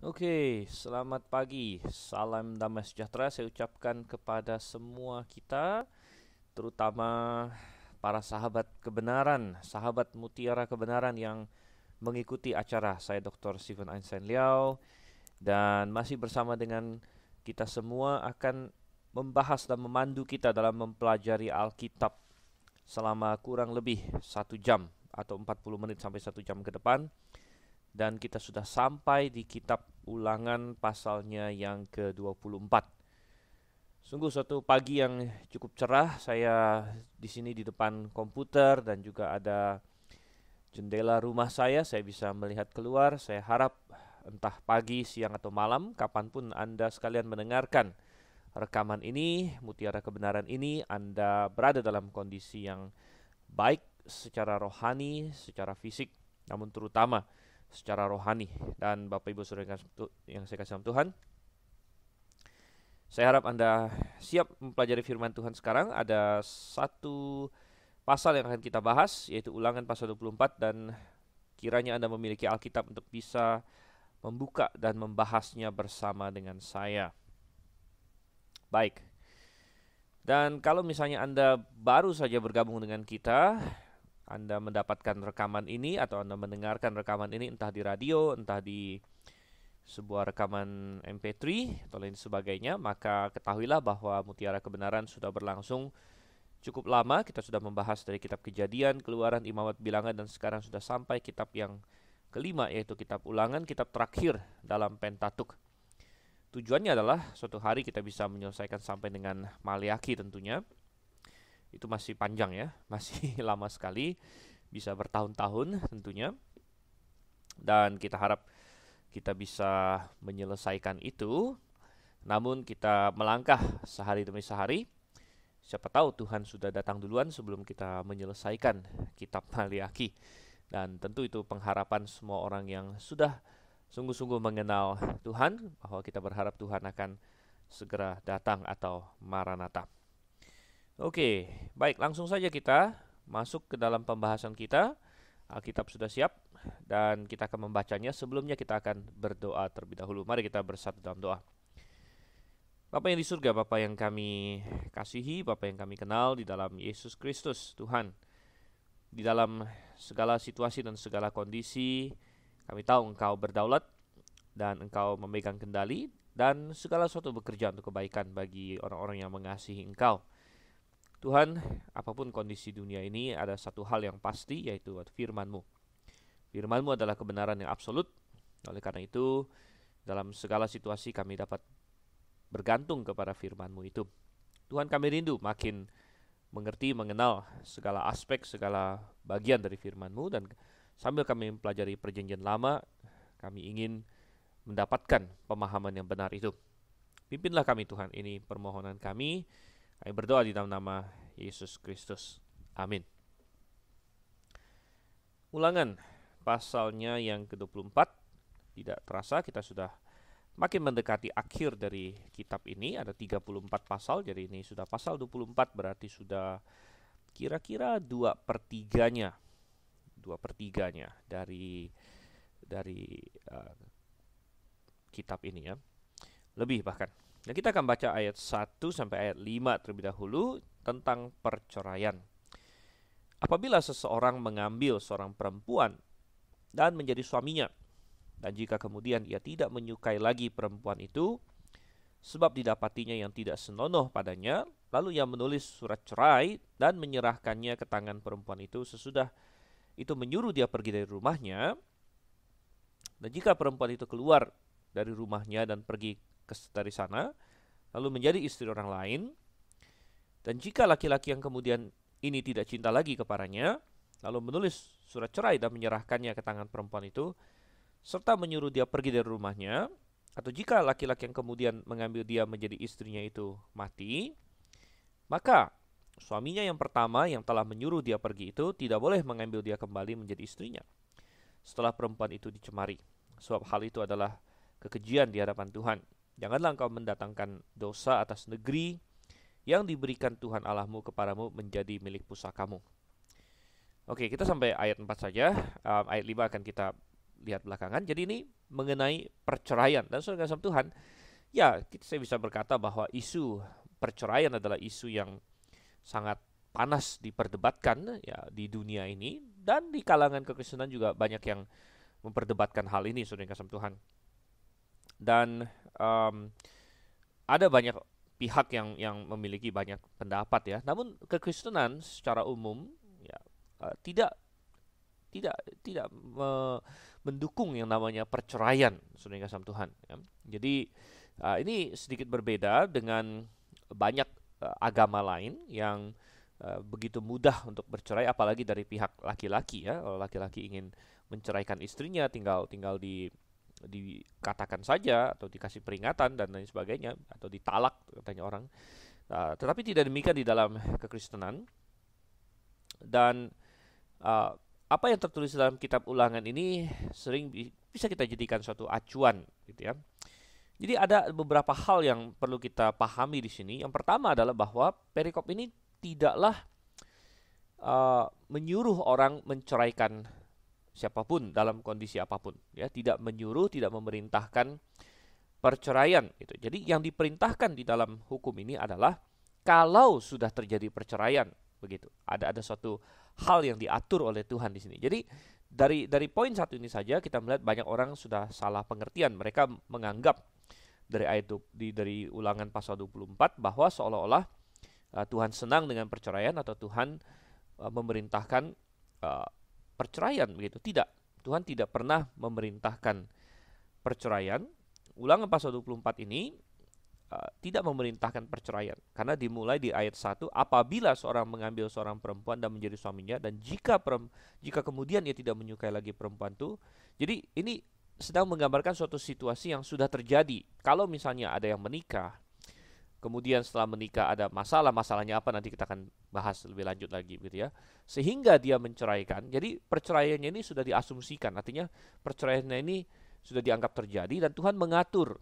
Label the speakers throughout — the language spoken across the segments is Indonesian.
Speaker 1: Oke, selamat pagi. Salam damai sejahtera saya ucapkan kepada semua kita, terutama para sahabat kebenaran, sahabat mutiara kebenaran yang mengikuti acara. Saya Dr. Stephen Einstein Liao dan masih bersama dengan kita semua akan membahas dan memandu kita dalam mempelajari Alkitab selama kurang lebih 1 jam atau 40 menit sampai 1 jam ke depan. Dan kita sudah sampai di kitab Ulangan pasalnya yang ke-24. Sungguh suatu pagi yang cukup cerah. Saya di sini di depan komputer dan juga ada jendela rumah saya. Saya bisa melihat keluar. Saya harap entah pagi, siang atau malam, kapanpun Anda sekalian mendengarkan rekaman ini, mutiara kebenaran ini, Anda berada dalam kondisi yang baik secara rohani, secara fisik, namun terutama secara rohani. Dan Bapak Ibu Saudara yang saya kasih dalam Tuhan, saya harap Anda siap mempelajari firman Tuhan sekarang. Ada satu pasal yang akan kita bahas, yaitu Ulangan pasal 24, dan kiranya Anda memiliki Alkitab untuk bisa membuka dan membahasnya bersama dengan saya. Baik. Dan kalau misalnya Anda baru saja bergabung dengan kita, Anda mendapatkan rekaman ini atau Anda mendengarkan rekaman ini entah di radio, entah di sebuah rekaman MP3 atau lain sebagainya, maka ketahuilah bahwa Mutiara Kebenaran sudah berlangsung cukup lama. Kita sudah membahas dari kitab Kejadian, Keluaran, Imamat, Bilangan, dan sekarang sudah sampai kitab yang kelima, yaitu kitab Ulangan, kitab terakhir dalam Pentatuk. Tujuannya adalah suatu hari kita bisa menyelesaikan sampai dengan Maleakhi tentunya. Itu masih panjang ya, masih lama sekali, bisa bertahun-tahun tentunya. Dan kita harap kita bisa menyelesaikan itu. Namun kita melangkah sehari demi sehari. Siapa tahu Tuhan sudah datang duluan sebelum kita menyelesaikan kitab Maleakhi. Dan tentu itu pengharapan semua orang yang sudah sungguh-sungguh mengenal Tuhan, bahwa kita berharap Tuhan akan segera datang atau Maranatha. Oke, baik, langsung saja kita masuk ke dalam pembahasan kita. Alkitab sudah siap dan kita akan membacanya. Sebelumnya kita akan berdoa terlebih dahulu. Mari kita bersatu dalam doa. Bapa yang di surga, Bapa yang kami kasihi, Bapa yang kami kenal di dalam Yesus Kristus, Tuhan. Di dalam segala situasi dan segala kondisi, kami tahu Engkau berdaulat dan Engkau memegang kendali, dan segala sesuatu bekerja untuk kebaikan bagi orang-orang yang mengasihi Engkau. Tuhan, apapun kondisi dunia ini, ada satu hal yang pasti, yaitu firman-Mu. Firman-Mu adalah kebenaran yang absolut. Oleh karena itu, dalam segala situasi kami dapat bergantung kepada firman-Mu itu. Tuhan, kami rindu makin mengerti, mengenal segala aspek, segala bagian dari firman-Mu, dan sambil kami mempelajari perjanjian lama, kami ingin mendapatkan pemahaman yang benar itu. Pimpinlah kami Tuhan, ini permohonan kami. Kami berdoa di dalam nama Yesus Kristus. Amin. Ulangan pasalnya yang ke-24. Tidak terasa kita sudah makin mendekati akhir dari kitab ini. Ada 34 pasal, jadi ini sudah pasal 24, berarti sudah kira-kira 2/3-nya dari kitab ini ya. Lebih bahkan. Nah, kita akan baca ayat 1 sampai ayat 5 terlebih dahulu tentang perceraian. Apabila seseorang mengambil seorang perempuan dan menjadi suaminya, dan jika kemudian ia tidak menyukai lagi perempuan itu, sebab didapatinya yang tidak senonoh padanya, lalu ia menulis surat cerai dan menyerahkannya ke tangan perempuan itu sesudah itu menyuruh dia pergi dari rumahnya. Dan jika perempuan itu keluar dari rumahnya dan pergi dari sana, lalu menjadi istri orang lain, dan jika laki-laki yang kemudian ini tidak cinta lagi kepadanya, lalu menulis surat cerai dan menyerahkannya ke tangan perempuan itu, serta menyuruh dia pergi dari rumahnya, atau jika laki-laki yang kemudian mengambil dia menjadi istrinya itu mati, maka suaminya yang pertama yang telah menyuruh dia pergi itu tidak boleh mengambil dia kembali menjadi istrinya setelah perempuan itu dicemari, sebab hal itu adalah kekejian di hadapan Tuhan. Janganlah engkau mendatangkan dosa atas negeri yang diberikan Tuhan Allahmu kepadamu menjadi milik pusakamu. Oke, kita sampai ayat 4 saja. Ayat 5 akan kita lihat belakangan. Jadi ini mengenai perceraian. Dan saudara kasih Tuhan, ya saya bisa berkata bahwa isu perceraian adalah isu yang sangat panas diperdebatkan ya di dunia ini, dan di kalangan kekristenan juga banyak yang memperdebatkan hal ini, saudara kasih Tuhan. Dan ada banyak pihak yang memiliki banyak pendapat ya. Namun kekristenan secara umum ya tidak tidak tidak mendukung yang namanya perceraian, saudara kasih Tuhan. Ya. Jadi ini sedikit berbeda dengan banyak agama lain yang begitu mudah untuk bercerai, apalagi dari pihak laki-laki ya. Kalau laki-laki ingin menceraikan istrinya, tinggal dikatakan saja atau dikasih peringatan dan lain sebagainya, atau ditalak katanya orang. Tetapi tidak demikian di dalam kekristenan. Dan apa yang tertulis dalam kitab Ulangan ini sering bisa kita jadikan suatu acuan gitu ya. Jadi ada beberapa hal yang perlu kita pahami di sini. Yang pertama adalah bahwa perikop ini tidaklah menyuruh orang menceraikan siapapun dalam kondisi apapun, ya, tidak menyuruh, tidak memerintahkan perceraian gitu. Jadi yang diperintahkan di dalam hukum ini adalah kalau sudah terjadi perceraian, begitu. Ada suatu hal yang diatur oleh Tuhan di sini. Jadi dari poin satu ini saja kita melihat banyak orang sudah salah pengertian. Mereka menganggap dari ayat dari Ulangan pasal 24 bahwa seolah-olah Tuhan senang dengan perceraian atau Tuhan memerintahkan perceraian begitu. Tidak. Tuhan tidak pernah memerintahkan perceraian. Ulangan pasal 24 ini tidak memerintahkan perceraian, karena dimulai di ayat 1, apabila seorang mengambil seorang perempuan dan menjadi suaminya, dan jika kemudian ia tidak menyukai lagi perempuan itu. Jadi ini sedang menggambarkan suatu situasi yang sudah terjadi. Kalau misalnya ada yang menikah, kemudian setelah menikah ada masalahnya apa nanti kita akan bahas lebih lanjut lagi gitu ya. Sehingga dia menceraikan. Jadi perceraiannya ini sudah diasumsikan, artinya perceraiannya ini sudah dianggap terjadi dan Tuhan mengatur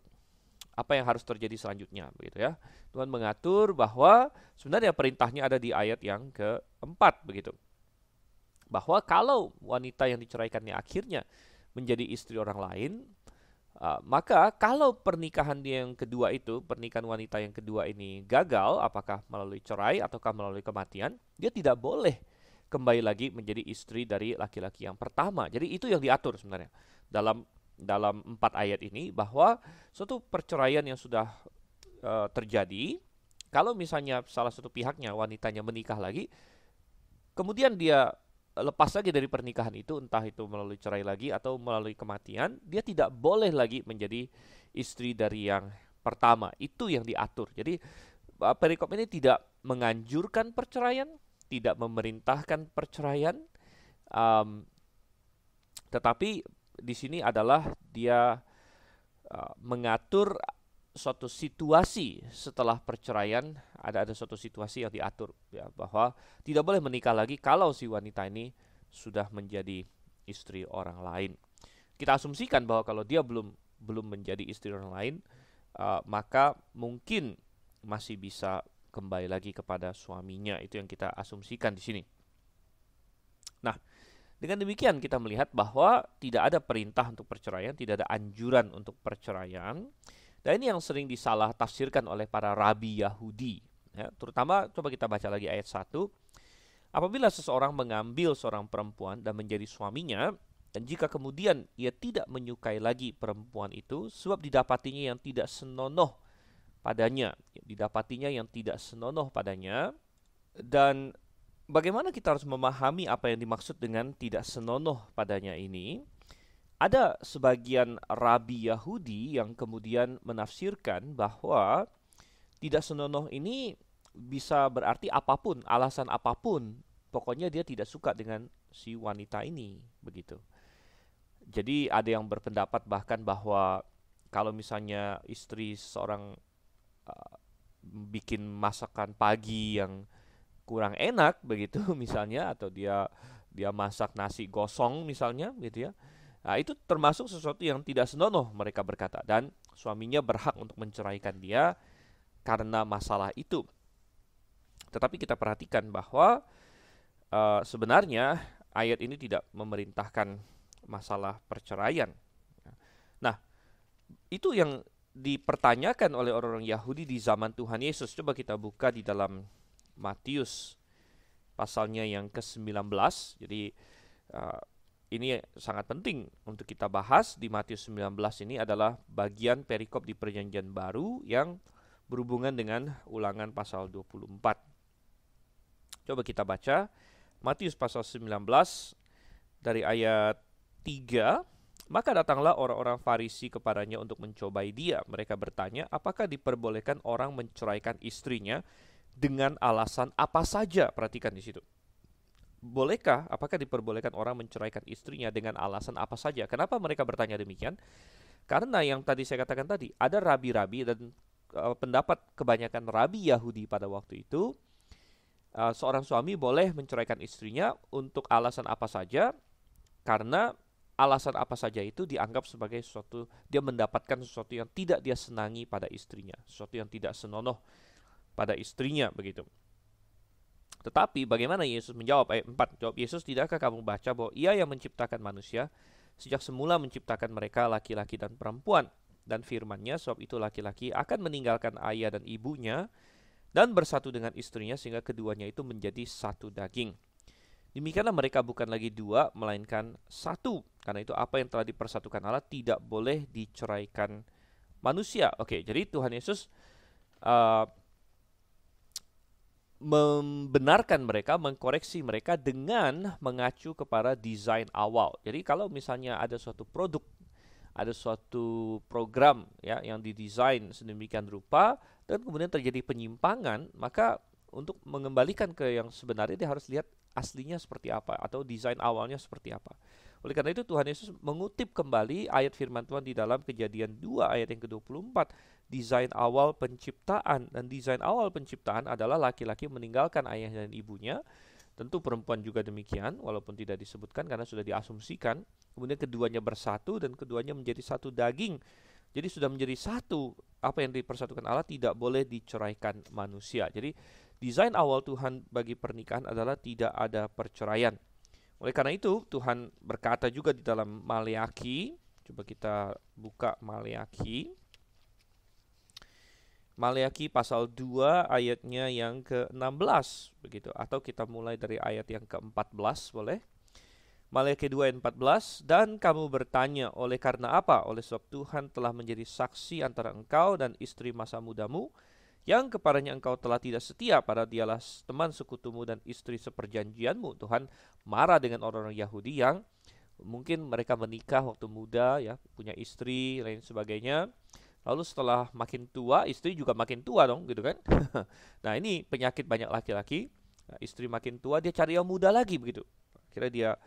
Speaker 1: apa yang harus terjadi selanjutnya begitu ya. Tuhan mengatur bahwa sebenarnya perintahnya ada di ayat yang keempat begitu. Bahwa kalau wanita yang diceraikannya akhirnya menjadi istri orang lain, maka kalau pernikahan yang kedua itu, pernikahan wanita yang kedua ini gagal, apakah melalui cerai ataukah melalui kematian, dia tidak boleh kembali lagi menjadi istri dari laki-laki yang pertama. Jadi itu yang diatur sebenarnya dalam 4 ayat ini, bahwa suatu perceraian yang sudah terjadi, kalau misalnya salah satu pihaknya, wanitanya menikah lagi, kemudian dia lepas lagi dari pernikahan itu, entah itu melalui cerai lagi atau melalui kematian, dia tidak boleh lagi menjadi istri dari yang pertama. Itu yang diatur. Jadi perikop ini tidak menganjurkan perceraian, tidak memerintahkan perceraian, tetapi di sini adalah dia mengatur suatu situasi setelah perceraian. Ada suatu situasi yang diatur ya, bahwa tidak boleh menikah lagi kalau si wanita ini sudah menjadi istri orang lain. Kita asumsikan bahwa kalau dia belum menjadi istri orang lain, maka mungkin masih bisa kembali lagi kepada suaminya. Itu yang kita asumsikan di sini. Nah, dengan demikian kita melihat bahwa tidak ada perintah untuk perceraian, tidak ada anjuran untuk perceraian. Dan ini yang sering disalah tafsirkan oleh para rabi Yahudi. Ya, terutama coba kita baca lagi ayat 1. Apabila seseorang mengambil seorang perempuan dan menjadi suaminya, dan jika kemudian ia tidak menyukai lagi perempuan itu, sebab didapatinya yang tidak senonoh padanya. Dan bagaimana kita harus memahami apa yang dimaksud dengan tidak senonoh padanya ini? Ada sebagian rabi Yahudi yang kemudian menafsirkan bahwa tidak senonoh ini bisa berarti apapun, alasan apapun. Pokoknya dia tidak suka dengan si wanita ini, begitu. Jadi ada yang berpendapat bahkan bahwa kalau misalnya istri seorang bikin masakan pagi yang kurang enak begitu misalnya, atau dia masak nasi gosong misalnya gitu ya. Nah, itu termasuk sesuatu yang tidak senonoh, mereka berkata, dan suaminya berhak untuk menceraikan dia karena masalah itu. Tetapi kita perhatikan bahwa sebenarnya ayat ini tidak memerintahkan masalah perceraian. Nah, Itu yang dipertanyakan oleh orang-orang Yahudi di zaman Tuhan Yesus. Coba kita buka di dalam Matius pasalnya yang ke-19. Jadi ini sangat penting untuk kita bahas. Di Matius 19 ini adalah bagian perikop di Perjanjian Baru yang berhubungan dengan Ulangan pasal 24. Coba kita baca Matius pasal 19 dari ayat 3. Maka datanglah orang-orang Farisi kepadanya untuk mencobai dia. Mereka bertanya, apakah diperbolehkan orang menceraikan istrinya dengan alasan apa saja? Perhatikan di situ. Bolehkah, apakah diperbolehkan orang menceraikan istrinya dengan alasan apa saja? Kenapa mereka bertanya demikian? Karena yang tadi saya katakan tadi, ada rabi-rabi dan pendapat kebanyakan rabi Yahudi pada waktu itu, seorang suami boleh menceraikan istrinya untuk alasan apa saja, karena alasan apa saja itu dianggap sebagai sesuatu, dia mendapatkan sesuatu yang tidak dia senangi pada istrinya, sesuatu yang tidak senonoh pada istrinya, begitu. Tetapi bagaimana Yesus menjawab? Ayat 4, jawab Yesus, tidakkah kamu baca bahwa Ia yang menciptakan manusia sejak semula menciptakan mereka laki-laki dan perempuan, dan firman-Nya, sebab itu laki-laki akan meninggalkan ayah dan ibunya dan bersatu dengan istrinya sehingga keduanya itu menjadi satu daging. Demikianlah mereka bukan lagi dua, melainkan satu. Karena itu apa yang telah dipersatukan Allah tidak boleh diceraikan manusia. Oke, jadi Tuhan Yesus membenarkan mereka, mengkoreksi mereka dengan mengacu kepada desain awal. Jadi kalau misalnya ada suatu produk, ada suatu program ya yang didesain sedemikian rupa dan kemudian terjadi penyimpangan, maka untuk mengembalikan ke yang sebenarnya dia harus lihat aslinya seperti apa atau desain awalnya seperti apa. Oleh karena itu Tuhan Yesus mengutip kembali ayat firman Tuhan di dalam Kejadian 2 ayat yang ke-24, desain awal penciptaan, dan desain awal penciptaan adalah laki-laki meninggalkan ayahnya dan ibunya. Tentu perempuan juga demikian, walaupun tidak disebutkan karena sudah diasumsikan. Kemudian keduanya bersatu dan keduanya menjadi satu daging. Jadi sudah menjadi satu. Apa yang dipersatukan Allah tidak boleh diceraikan manusia. Jadi desain awal Tuhan bagi pernikahan adalah tidak ada perceraian. Oleh karena itu Tuhan berkata juga di dalam Maleakhi. Coba kita buka Maleakhi. Maleakhi pasal 2 ayatnya yang ke-16 begitu, atau kita mulai dari ayat yang ke-14 boleh. Maleakhi 2 ayat 14, dan kamu bertanya, oleh karena apa? Oleh sebab Tuhan telah menjadi saksi antara engkau dan istri masa mudamu, yang kepadanya engkau telah tidak setia, pada dialah teman sekutumu dan istri seperjanjianmu. Tuhan marah dengan orang-orang Yahudi yang mungkin mereka menikah waktu muda, ya, punya istri, lain sebagainya. Lalu setelah makin tua, istri juga makin tua dong, gitu kan? Nah ini penyakit banyak laki-laki. Nah, istri makin tua, dia cari yang muda lagi, begitu. Akhirnya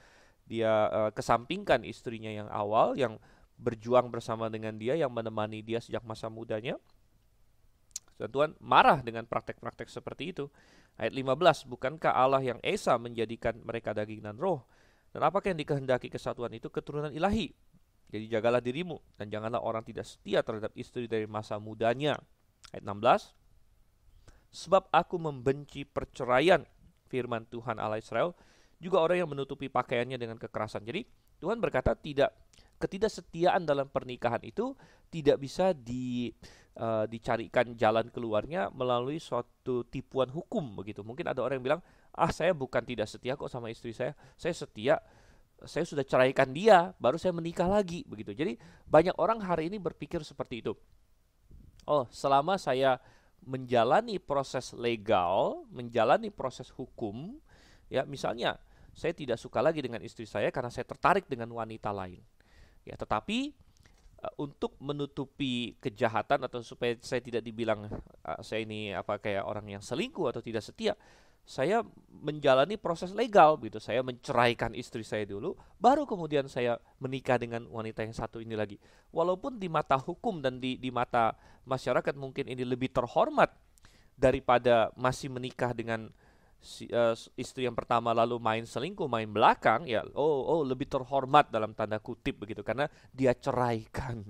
Speaker 1: dia kesampingkan istrinya yang awal, yang berjuang bersama dengan dia, yang menemani dia sejak masa mudanya. Dan Tuhan marah dengan praktek-praktek seperti itu. Ayat 15, bukankah Allah yang Esa menjadikan mereka daging dan roh? Dan apakah yang dikehendaki kesatuan itu? Keturunan ilahi. Jadi jagalah dirimu dan janganlah orang tidak setia terhadap istri dari masa mudanya. Ayat 16, sebab aku membenci perceraian, firman Tuhan Allah Israel, juga orang yang menutupi pakaiannya dengan kekerasan. Jadi Tuhan berkata ketidaksetiaan dalam pernikahan itu tidak bisa dicarikan jalan keluarnya melalui suatu tipuan hukum begitu. Mungkin ada orang yang bilang, saya bukan tidak setia kok sama istri saya setia, saya sudah ceraikan dia, baru saya menikah lagi begitu. Jadi banyak orang hari ini berpikir seperti itu. Oh, selama saya menjalani proses legal, menjalani proses hukum, ya misalnya saya tidak suka lagi dengan istri saya karena saya tertarik dengan wanita lain. Ya, tetapi untuk menutupi kejahatan atau supaya saya tidak dibilang saya ini kayak orang yang selingkuh atau tidak setia, saya menjalani proses legal gitu. Saya menceraikan istri saya dulu, baru kemudian saya menikah dengan wanita yang satu ini lagi. Walaupun di mata hukum dan di mata masyarakat mungkin ini lebih terhormat daripada masih menikah dengan istri yang pertama lalu main selingkuh, main belakang, ya lebih terhormat dalam tanda kutip begitu, karena dia ceraikan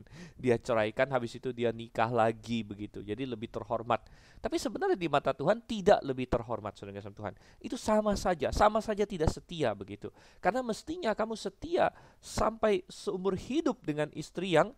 Speaker 1: habis itu dia nikah lagi begitu, jadi lebih terhormat. Tapi sebenarnya di mata Tuhan tidak lebih terhormat, saudara kasih Tuhan. Itu sama saja tidak setia begitu, karena mestinya kamu setia sampai seumur hidup dengan istri yang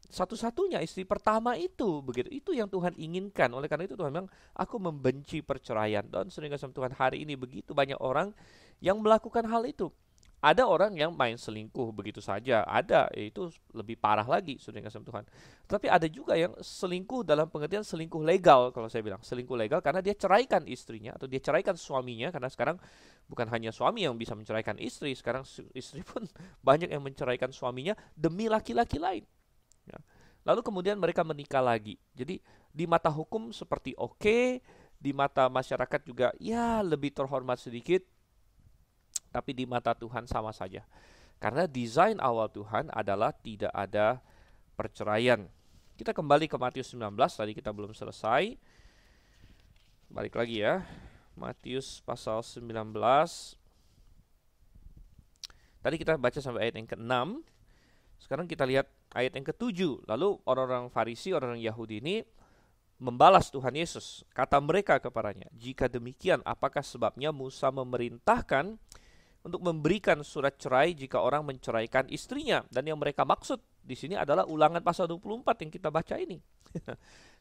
Speaker 1: satu-satunya istri pertama itu, begitu. Itu yang Tuhan inginkan. Oleh karena itu Tuhan bilang, aku membenci perceraian. Dan sering kasih Tuhan, hari ini begitu banyak orang yang melakukan hal itu. Ada orang yang main selingkuh begitu saja, ada, itu lebih parah lagi, sering kasih Tuhan. Tapi ada juga yang selingkuh dalam pengertian selingkuh legal, kalau saya bilang selingkuh legal karena dia ceraikan istrinya atau dia ceraikan suaminya, karena sekarang bukan hanya suami yang bisa menceraikan istri, sekarang istri pun banyak yang menceraikan suaminya demi laki-laki lain. Ya. Lalu kemudian mereka menikah lagi. Jadi di mata hukum seperti oke, di mata masyarakat juga ya lebih terhormat sedikit, tapi di mata Tuhan sama saja. Karena desain awal Tuhan adalah tidak ada perceraian. Kita kembali ke Matius 19, tadi kita belum selesai. Balik lagi ya. Matius pasal 19. Tadi kita baca sampai ayat yang ke-6. Sekarang kita lihat ayat yang ke-7. Lalu orang-orang Farisi, orang-orang Yahudi ini membalas Tuhan Yesus. Kata mereka kepadanya, jika demikian, apakah sebabnya Musa memerintahkan untuk memberikan surat cerai jika orang menceraikan istrinya? Dan yang mereka maksud di sini adalah Ulangan pasal 24 yang kita baca ini.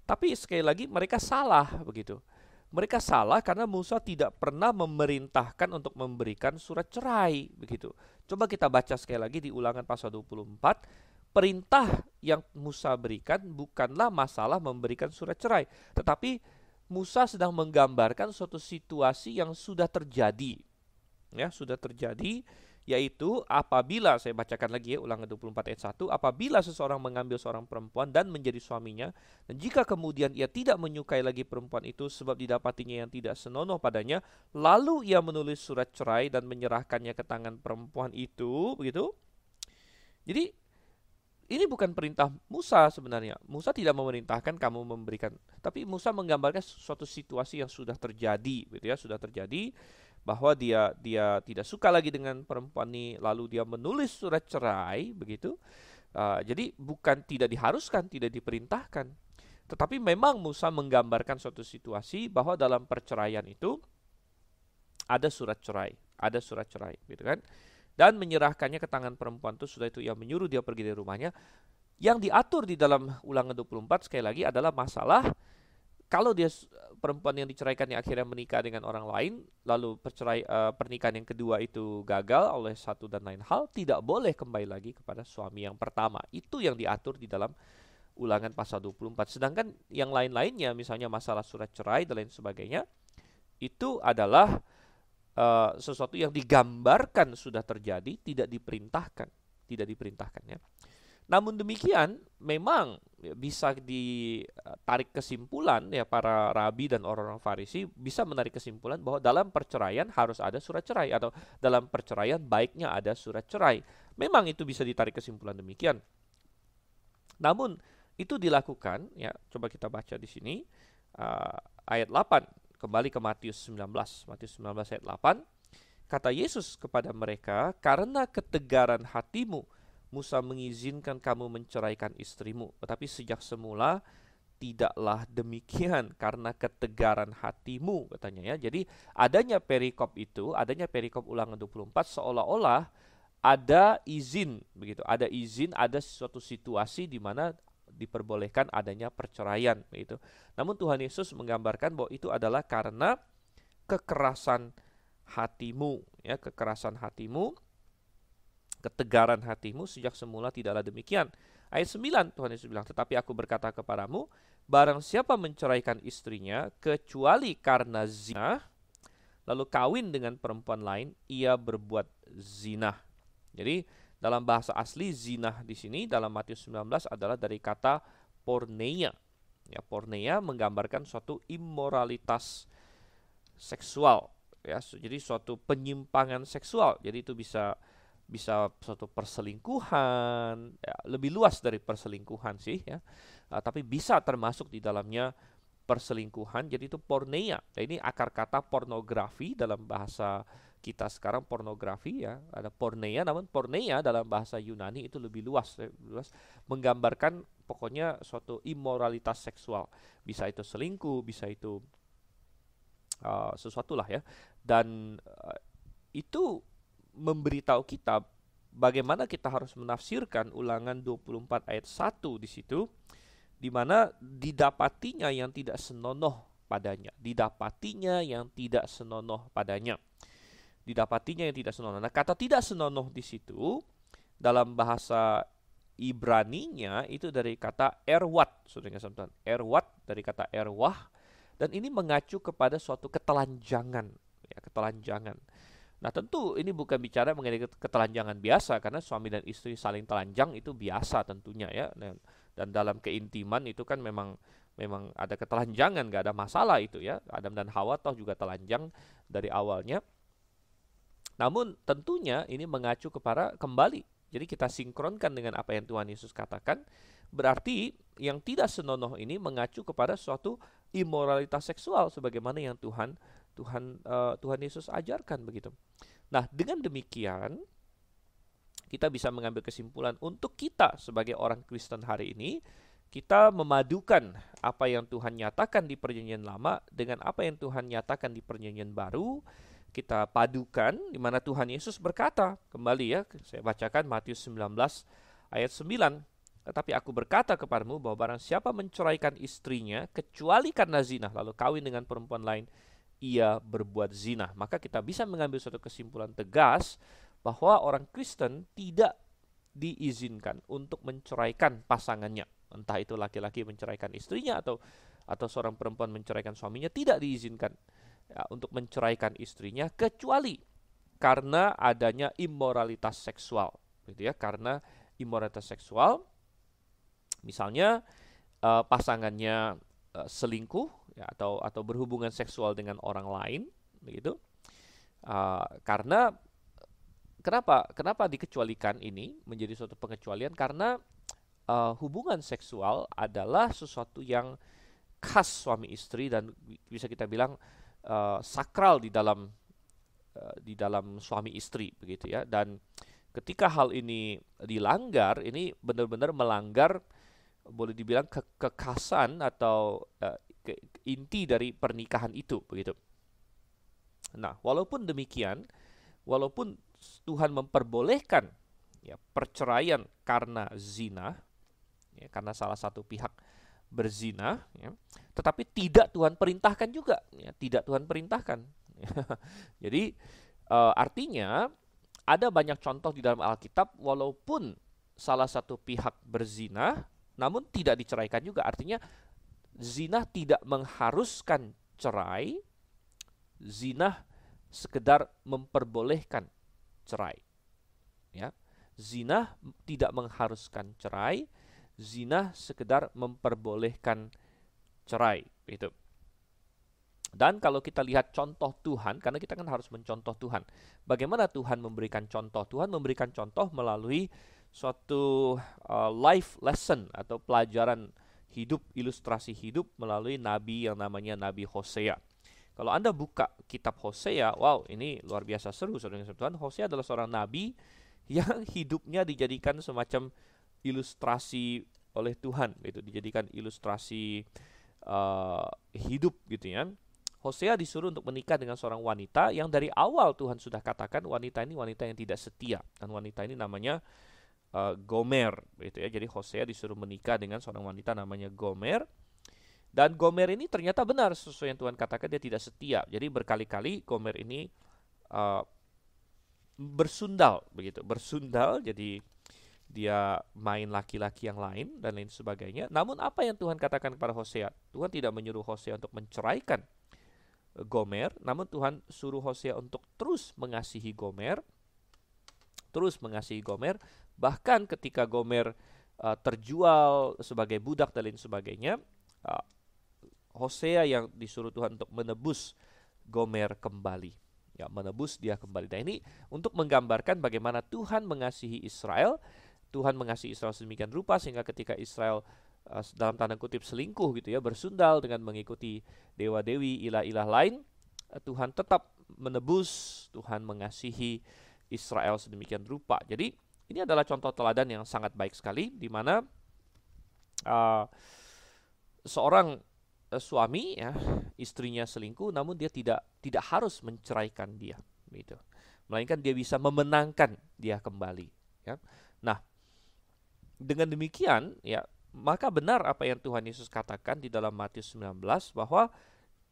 Speaker 1: Tapi sekali lagi mereka salah begitu. Mereka salah karena Musa tidak pernah memerintahkan untuk memberikan surat cerai begitu. Coba kita baca sekali lagi di Ulangan pasal 24. Perintah yang Musa berikan bukanlah masalah memberikan surat cerai, tetapi Musa sedang menggambarkan suatu situasi yang sudah terjadi. Ya, sudah terjadi, yaitu apabila, saya bacakan lagi ya, Ulangan 24 ayat 1, apabila seseorang mengambil seorang perempuan dan menjadi suaminya, dan jika kemudian ia tidak menyukai lagi perempuan itu sebab didapatinya yang tidak senonoh padanya, lalu ia menulis surat cerai dan menyerahkannya ke tangan perempuan itu, begitu. Jadi ini bukan perintah Musa sebenarnya. Musa tidak memerintahkan kamu memberikan, tapi Musa menggambarkan suatu situasi yang sudah terjadi, gitu ya, sudah terjadi bahwa dia tidak suka lagi dengan perempuan ini, lalu dia menulis surat cerai, begitu. Jadi bukan tidak diharuskan, tidak diperintahkan, tetapi memang Musa menggambarkan suatu situasi bahwa dalam perceraian itu ada surat cerai, gitu kan? Dan menyerahkannya ke tangan perempuan itu, sudah itu ia menyuruh dia pergi dari rumahnya. Yang diatur di dalam Ulangan 24 sekali lagi adalah masalah kalau dia perempuan yang diceraikan yang akhirnya menikah dengan orang lain, lalu pernikahan yang kedua itu gagal oleh satu dan lain hal, tidak boleh kembali lagi kepada suami yang pertama. Itu yang diatur di dalam Ulangan pasal 24. Sedangkan yang lain-lainnya, misalnya masalah surat cerai dan lain sebagainya, itu adalah sesuatu yang digambarkan sudah terjadi, tidak diperintahkan ya. Namun demikian, memang bisa ditarik kesimpulan ya, para rabi dan orang-orang Farisi bisa menarik kesimpulan bahwa dalam perceraian harus ada surat cerai, atau dalam perceraian baiknya ada surat cerai. Memang itu bisa ditarik kesimpulan demikian. Namun itu dilakukan ya, coba kita baca di sini ayat 8. Kembali ke Matius 19 ayat 8. Kata Yesus kepada mereka, karena ketegaran hatimu Musa mengizinkan kamu menceraikan istrimu, tetapi sejak semula tidaklah demikian karena ketegaran hatimu, katanya ya. Jadi adanya perikop Ulangan 24 seolah-olah ada izin begitu, ada suatu situasi di mana diperbolehkan adanya perceraian begitu. Namun Tuhan Yesus menggambarkan bahwa itu adalah karena kekerasan hatimu ya, ketegaran hatimu sejak semula tidaklah demikian. Ayat 9 Tuhan Yesus bilang, tetapi aku berkata kepadamu, barang siapa menceraikan istrinya kecuali karena zina lalu kawin dengan perempuan lain, ia berbuat zina. Jadi dalam bahasa asli zina di sini dalam Matius 19 adalah dari kata porneia. Ya, porneia menggambarkan suatu immoralitas seksual ya. Jadi suatu penyimpangan seksual. Jadi itu bisa suatu perselingkuhan, ya, lebih luas dari perselingkuhan sih ya. Tapi bisa termasuk di dalamnya perselingkuhan. Jadi itu porneia. Nah, ini akar kata pornografi dalam bahasa kita sekarang, pornografi ya, ada porneia, namun porneia dalam bahasa Yunani itu lebih luas, menggambarkan pokoknya suatu immoralitas seksual. Bisa itu selingkuh, bisa itu sesuatu lah ya. Dan itu memberitahu kita bagaimana kita harus menafsirkan Ulangan 24 ayat 1 di situ, di mana didapatinya yang tidak senonoh padanya. Didapatinya yang tidak senonoh padanya. Didapatinya yang tidak senonoh. Nah, kata tidak senonoh di situ dalam bahasa Ibraninya itu dari kata erwat, saudara sekalian. Erwat dari kata erwah, dan ini mengacu kepada suatu ketelanjangan, ya, ketelanjangan. Nah, tentu ini bukan bicara mengenai ketelanjangan biasa, karena suami dan istri saling telanjang itu biasa tentunya, ya. Dan dalam keintiman itu kan memang ada ketelanjangan, gak ada masalah itu, ya. Adam dan Hawa toh juga telanjang dari awalnya. Namun tentunya ini mengacu kepada kembali. Jadi kita sinkronkan dengan apa yang Tuhan Yesus katakan. Berarti yang tidak senonoh ini mengacu kepada suatu imoralitas seksual sebagaimana yang Tuhan Yesus ajarkan begitu. Nah, dengan demikian kita bisa mengambil kesimpulan untuk kita sebagai orang Kristen hari ini, kita memadukan apa yang Tuhan nyatakan di Perjanjian Lama dengan apa yang Tuhan nyatakan di Perjanjian Baru. Kita padukan di mana Tuhan Yesus berkata, kembali ya, saya bacakan Matius 19 ayat 9. Tetapi aku berkata kepadamu bahwa barang siapa menceraikan istrinya kecuali karena zina lalu kawin dengan perempuan lain, ia berbuat zina. Maka kita bisa mengambil suatu kesimpulan tegas bahwa orang Kristen tidak diizinkan untuk menceraikan pasangannya. Entah itu laki-laki menceraikan istrinya atau seorang perempuan menceraikan suaminya, tidak diizinkan ya, untuk menceraikan istrinya kecuali karena adanya immoralitas seksual, gitu ya. Karena immoralitas seksual, misalnya pasangannya selingkuh ya, atau berhubungan seksual dengan orang lain, begitu. Karena kenapa dikecualikan ini menjadi suatu pengecualian? Karena hubungan seksual adalah sesuatu yang khas suami istri dan bisa kita bilang sakral di dalam suami istri, begitu ya. Dan ketika hal ini dilanggar, ini benar-benar melanggar, boleh dibilang kekhasan atau inti dari pernikahan itu, begitu. Nah, walaupun demikian, walaupun Tuhan memperbolehkan ya perceraian karena zina, ya, karena salah satu pihak berzina, ya, tetapi tidak Tuhan perintahkan juga, ya, tidak Tuhan perintahkan. Jadi artinya ada banyak contoh di dalam Alkitab, walaupun salah satu pihak berzina, namun tidak diceraikan juga. Artinya zina tidak mengharuskan cerai, zina sekedar memperbolehkan cerai. Ya, zina tidak mengharuskan cerai, zina sekedar memperbolehkan cerai, itu. Dan kalau kita lihat contoh Tuhan, karena kita kan harus mencontoh Tuhan. Bagaimana Tuhan memberikan contoh? Tuhan memberikan contoh melalui suatu life lesson atau pelajaran hidup, ilustrasi hidup melalui nabi yang namanya Nabi Hosea. Kalau Anda buka kitab Hosea, wow, ini luar biasa seru, saudara Tuhan. Hosea adalah seorang nabi yang hidupnya dijadikan semacam ilustrasi oleh Tuhan, itu dijadikan ilustrasi hidup, gitu ya. Hosea disuruh untuk menikah dengan seorang wanita yang dari awal Tuhan sudah katakan wanita ini wanita yang tidak setia, dan wanita ini namanya Gomer, gitu ya. Jadi Hosea disuruh menikah dengan seorang wanita namanya Gomer, dan Gomer ini ternyata benar sesuai yang Tuhan katakan, dia tidak setia. Jadi berkali-kali Gomer ini bersundal, begitu, bersundal. Jadi dia main laki-laki yang lain dan lain sebagainya. Namun apa yang Tuhan katakan kepada Hosea? Tuhan tidak menyuruh Hosea untuk menceraikan Gomer, namun Tuhan suruh Hosea untuk terus mengasihi Gomer, bahkan ketika Gomer terjual sebagai budak dan lain sebagainya, Hosea yang disuruh Tuhan untuk menebus Gomer kembali, ya, menebus dia kembali. Nah, ini untuk menggambarkan bagaimana Tuhan mengasihi Israel. Tuhan mengasihi Israel sedemikian rupa sehingga ketika Israel dalam tanda kutip selingkuh, gitu ya, bersundal dengan mengikuti dewa-dewi, ilah-ilah lain, Tuhan tetap menebus, Tuhan mengasihi Israel sedemikian rupa. Jadi ini adalah contoh teladan yang sangat baik sekali, di mana seorang suami, ya, istrinya selingkuh, namun dia tidak harus menceraikan dia, gitu. Melainkan dia bisa memenangkan dia kembali. ya. Nah, dengan demikian ya, maka benar apa yang Tuhan Yesus katakan di dalam Matius 19 bahwa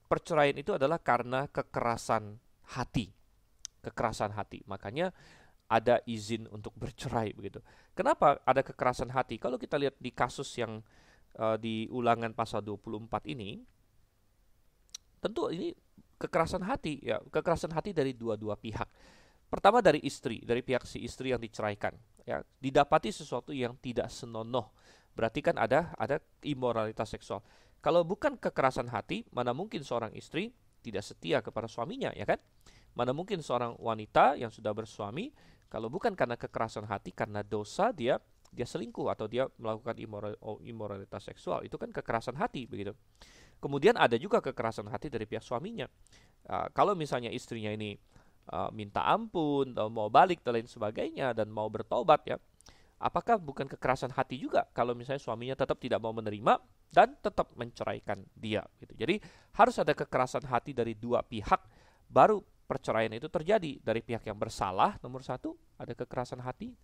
Speaker 1: perceraian itu adalah karena kekerasan hati. Kekerasan hati. Makanya ada izin untuk bercerai begitu. Kenapa ada kekerasan hati? Kalau kita lihat di kasus yang di Ulangan pasal 24 ini, tentu ini kekerasan hati ya, kekerasan hati dari dua-dua pihak. Pertama dari istri, dari pihak si istri yang diceraikan, ya, didapati sesuatu yang tidak senonoh. Berarti kan ada imoralitas seksual. Kalau bukan kekerasan hati, mana mungkin seorang istri tidak setia kepada suaminya, ya kan? Mana mungkin seorang wanita yang sudah bersuami, kalau bukan karena kekerasan hati, karena dosa dia selingkuh atau dia melakukan imoralitas seksual, itu kan kekerasan hati begitu. Kemudian ada juga kekerasan hati dari pihak suaminya. Kalau misalnya istrinya ini minta ampun, atau mau balik dan lain sebagainya dan mau bertobat ya, apakah bukan kekerasan hati juga kalau misalnya suaminya tetap tidak mau menerima dan tetap menceraikan dia gitu. Jadi harus ada kekerasan hati dari dua pihak baru perceraian itu terjadi. Dari pihak yang bersalah nomor satu ada kekerasan hati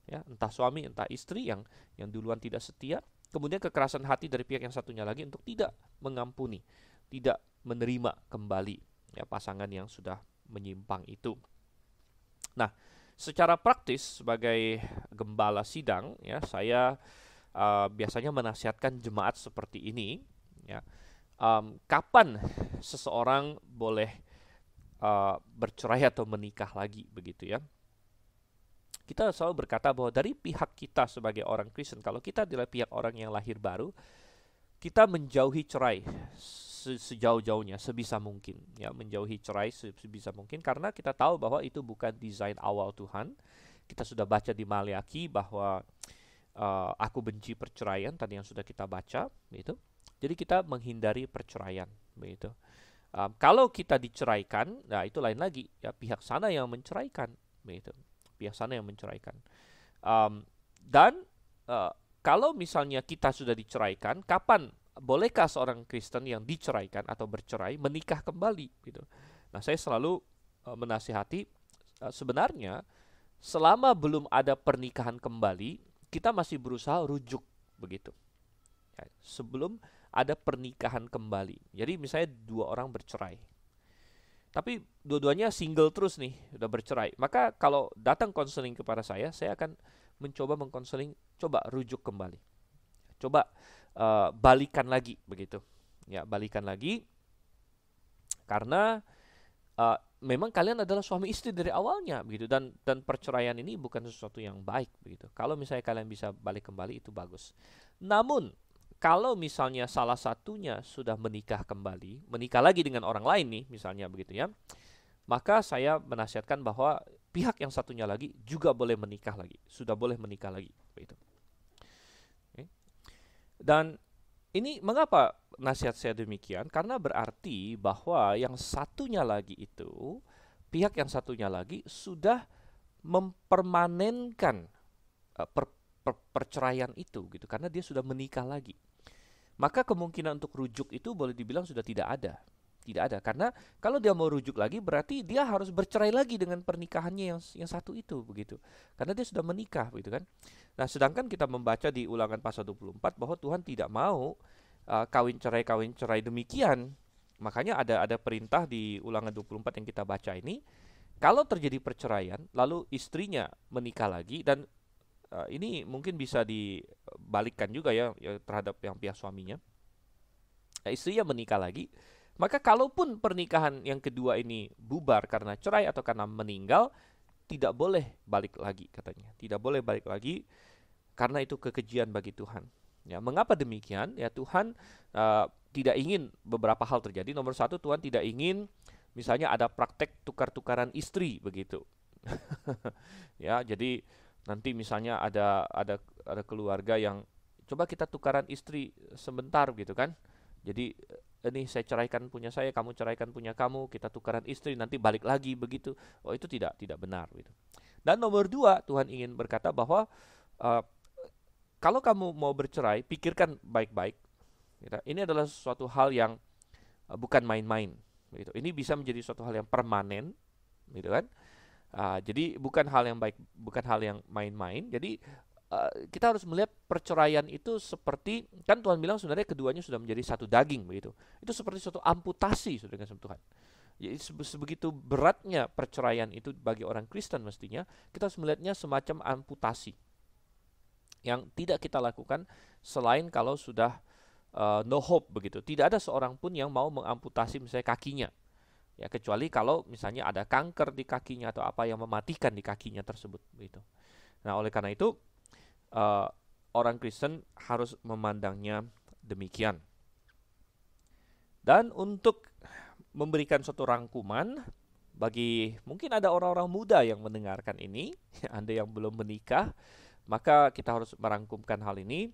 Speaker 1: ya, entah suami entah istri yang duluan tidak setia. Kemudian kekerasan hati dari pihak yang satunya lagi untuk tidak mengampuni, tidak menerima kembali ya pasangan yang sudah menyimpang itu. Nah, secara praktis sebagai gembala sidang ya, saya biasanya menasihatkan jemaat seperti ini ya. Kapan seseorang boleh bercerai atau menikah lagi begitu ya? Kita selalu berkata bahwa dari pihak kita sebagai orang Kristen, kalau kita adalah pihak orang yang lahir baru, kita menjauhi cerai sejauh-jauhnya, sebisa mungkin. Ya, menjauhi cerai sebisa mungkin karena kita tahu bahwa itu bukan desain awal Tuhan. Kita sudah baca di Maleakhi bahwa aku benci perceraian, tadi yang sudah kita baca, begitu. Jadi kita menghindari perceraian, begitu. Kalau kita diceraikan, nah itu lain lagi. Ya, pihak sana yang menceraikan, begitu. Pihak sana yang menceraikan. Dan kalau misalnya kita sudah diceraikan, kapan bolehkah seorang Kristen yang diceraikan atau bercerai menikah kembali? Gitu. Nah, saya selalu menasihati sebenarnya selama belum ada pernikahan kembali, kita masih berusaha rujuk begitu. Ya, sebelum ada pernikahan kembali. Jadi misalnya dua orang bercerai. Tapi dua-duanya single terus nih, udah bercerai. Maka kalau datang konseling kepada saya akan mencoba mengkonseling, coba rujuk kembali. Coba balikan lagi begitu. Ya, balikan lagi. Karena memang kalian adalah suami istri dari awalnya begitu, dan perceraian ini bukan sesuatu yang baik begitu. Kalau misalnya kalian bisa balik kembali itu bagus. Namun kalau misalnya salah satunya sudah menikah kembali, menikah lagi dengan orang lain nih misalnya begitu ya, maka saya menasihatkan bahwa pihak yang satunya lagi juga boleh menikah lagi, sudah boleh menikah lagi begitu. Oke. Dan ini mengapa nasihat saya demikian? Karena berarti bahwa yang satunya lagi itu, pihak yang satunya lagi sudah mempermanenkan perceraian itu gitu, karena dia sudah menikah lagi. Maka kemungkinan untuk rujuk itu boleh dibilang sudah tidak ada. Tidak ada, karena kalau dia mau rujuk lagi berarti dia harus bercerai lagi dengan pernikahannya yang satu itu begitu. Karena dia sudah menikah begitu kan. Nah, sedangkan kita membaca di Ulangan pasal 24 bahwa Tuhan tidak mau kawin cerai demikian. Makanya ada perintah di Ulangan 24 yang kita baca ini, kalau terjadi perceraian lalu istrinya menikah lagi, dan ini mungkin bisa dibalikkan juga ya terhadap yang pihak suaminya. Nah, istrinya menikah lagi, maka kalaupun pernikahan yang kedua ini bubar karena cerai atau karena meninggal, tidak boleh balik lagi katanya. Tidak boleh balik lagi karena itu kekejian bagi Tuhan. Ya, mengapa demikian? Ya, Tuhan tidak ingin beberapa hal terjadi. Nomor satu, Tuhan tidak ingin misalnya ada praktek tukar-tukaran istri begitu. Ya, jadi nanti misalnya ada keluarga yang coba kita tukaran istri sebentar gitu kan. Jadi ini saya ceraikan punya saya, kamu ceraikan punya kamu, kita tukaran istri nanti balik lagi begitu. Oh, itu tidak benar gitu. Dan nomor dua, Tuhan ingin berkata bahwa kalau kamu mau bercerai, pikirkan baik-baik. Gitu. Ini adalah suatu hal yang bukan main-main gitu. Ini bisa menjadi suatu hal yang permanen gitu kan. Jadi bukan hal yang baik, bukan hal yang main-main. Jadi kita harus melihat perceraian itu seperti, kan Tuhan bilang sebenarnya keduanya sudah menjadi satu daging begitu. Itu seperti suatu amputasi sudah dengan Tuhan. Jadi sebegitu beratnya perceraian itu bagi orang Kristen mestinya kita harus melihatnya semacam amputasi yang tidak kita lakukan selain kalau sudah no hope begitu. Tidak ada seorang pun yang mau mengamputasi misalnya kakinya. Ya, kecuali kalau misalnya ada kanker di kakinya atau apa yang mematikan di kakinya tersebut begitu. Nah, oleh karena itu orang Kristen harus memandangnya demikian. Dan untuk memberikan suatu rangkuman bagi mungkin ada orang-orang muda yang mendengarkan ini, Anda yang belum menikah, maka kita harus merangkumkan hal ini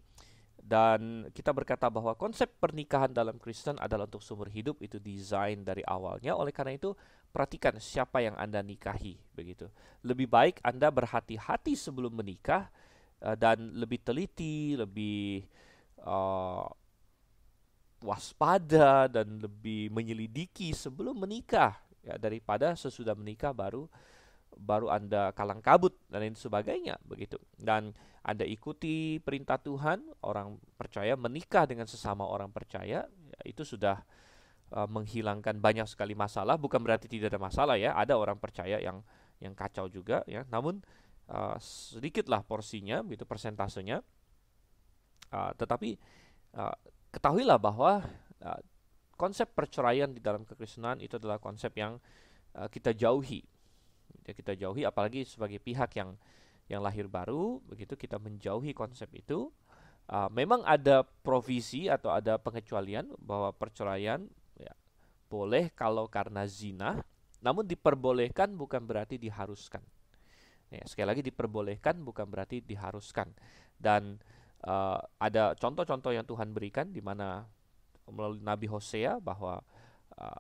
Speaker 1: dan kita berkata bahwa konsep pernikahan dalam Kristen adalah untuk seumur hidup, itu desain dari awalnya. Oleh karena itu, perhatikan siapa yang Anda nikahi begitu. Lebih baik Anda berhati-hati sebelum menikah dan lebih teliti, lebih waspada dan lebih menyelidiki sebelum menikah ya, daripada sesudah menikah baru Anda kalang kabut dan lain sebagainya begitu. Dan Anda ikuti perintah Tuhan, orang percaya menikah dengan sesama orang percaya, ya, itu sudah menghilangkan banyak sekali masalah. Bukan berarti tidak ada masalah ya, ada orang percaya yang kacau juga ya. Namun sedikitlah porsinya, begitu persentasenya. Tetapi ketahuilah bahwa konsep perceraian di dalam kekristenan itu adalah konsep yang kita jauhi. Kita jauhi, apalagi sebagai pihak yang lahir baru, begitu kita menjauhi konsep itu. Memang ada provisi atau ada pengecualian bahwa perceraian ya, boleh kalau karena zina, namun diperbolehkan bukan berarti diharuskan. Ya, sekali lagi diperbolehkan bukan berarti diharuskan. Dan ada contoh-contoh yang Tuhan berikan di mana melalui Nabi Hosea bahwa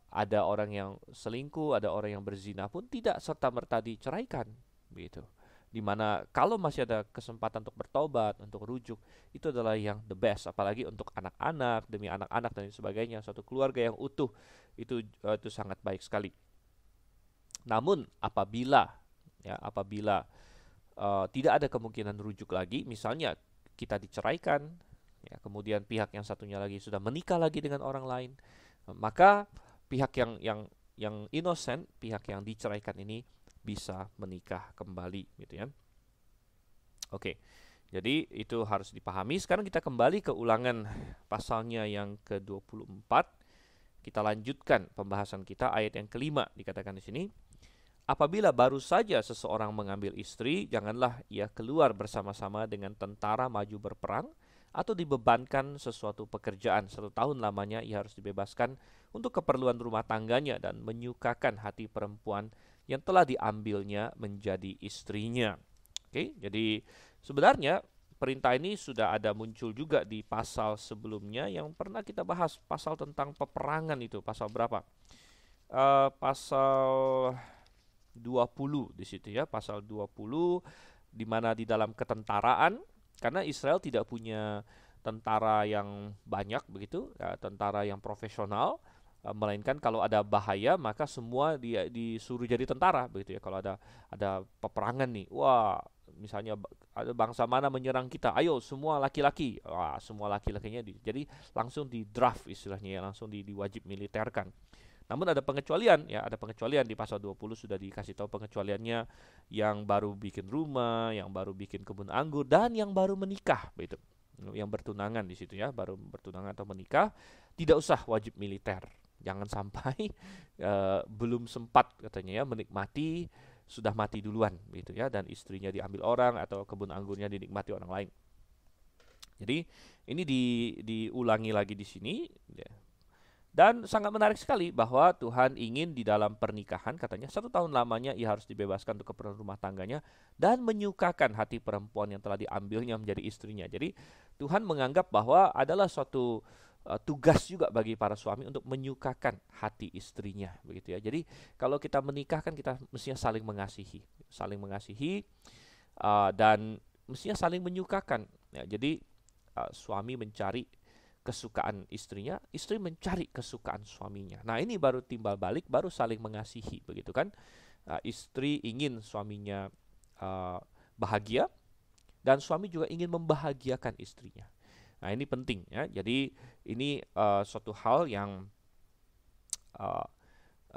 Speaker 1: ada orang yang selingkuh, ada orang yang berzina pun tidak serta-merta diceraikan, begitu. Dimana kalau masih ada kesempatan untuk bertobat, untuk rujuk, itu adalah yang the best. Apalagi untuk anak-anak, demi anak-anak dan sebagainya, suatu keluarga yang utuh itu sangat baik sekali. Namun apabila tidak ada kemungkinan rujuk lagi, misalnya kita diceraikan, ya, kemudian pihak yang satunya lagi sudah menikah lagi dengan orang lain, maka pihak yang innocent, pihak yang diceraikan ini bisa menikah kembali, gitu ya. Oke, jadi itu harus dipahami. Sekarang kita kembali ke Ulangan pasalnya yang ke-24. Kita lanjutkan pembahasan kita, ayat yang kelima dikatakan di sini. Apabila baru saja seseorang mengambil istri, janganlah ia keluar bersama-sama dengan tentara maju berperang, atau dibebankan sesuatu pekerjaan. 1 tahun lamanya ia harus dibebaskan untuk keperluan rumah tangganya dan menyukakan hati perempuan yang telah diambilnya menjadi istrinya. Oke, jadi sebenarnya perintah ini sudah ada muncul juga di pasal sebelumnya yang pernah kita bahas, pasal tentang peperangan itu, pasal berapa? Pasal 20 di situ ya, pasal 20 di mana di dalam ketentaraan, karena Israel tidak punya tentara yang banyak begitu, ya, tentara yang profesional, melainkan kalau ada bahaya maka semua disuruh jadi tentara begitu ya. Kalau ada peperangan nih, wah misalnya ada bangsa mana menyerang kita, ayo semua laki-laki, wah semua laki-lakinya jadi langsung di draft istilahnya ya, langsung diwajib militerkan. Namun ada pengecualian ya, ada pengecualian di pasal 20 sudah dikasih tahu pengecualiannya, yang baru bikin rumah, yang baru bikin kebun anggur, dan yang baru menikah begitu. Yang bertunangan di situ ya, baru bertunangan atau menikah tidak usah wajib militer. Jangan sampai belum sempat katanya ya menikmati sudah mati duluan begitu ya, dan istrinya diambil orang atau kebun anggurnya dinikmati orang lain. Jadi ini diulangi lagi di sini ya. Dan sangat menarik sekali bahwa Tuhan ingin di dalam pernikahan, katanya 1 tahun lamanya ia harus dibebaskan untuk keperluan rumah tangganya dan menyukakan hati perempuan yang telah diambilnya menjadi istrinya. Jadi Tuhan menganggap bahwa adalah suatu tugas juga bagi para suami untuk menyukakan hati istrinya, begitu ya. Jadi kalau kita menikah kan kita mestinya saling mengasihi dan mestinya saling menyukakan. Ya, jadi suami mencari kesukaan istrinya, istri mencari kesukaan suaminya. Nah ini baru timbal balik, baru saling mengasihi begitu kan. Istri ingin suaminya bahagia, dan suami juga ingin membahagiakan istrinya. Nah, ini penting ya. Jadi ini suatu hal yang uh,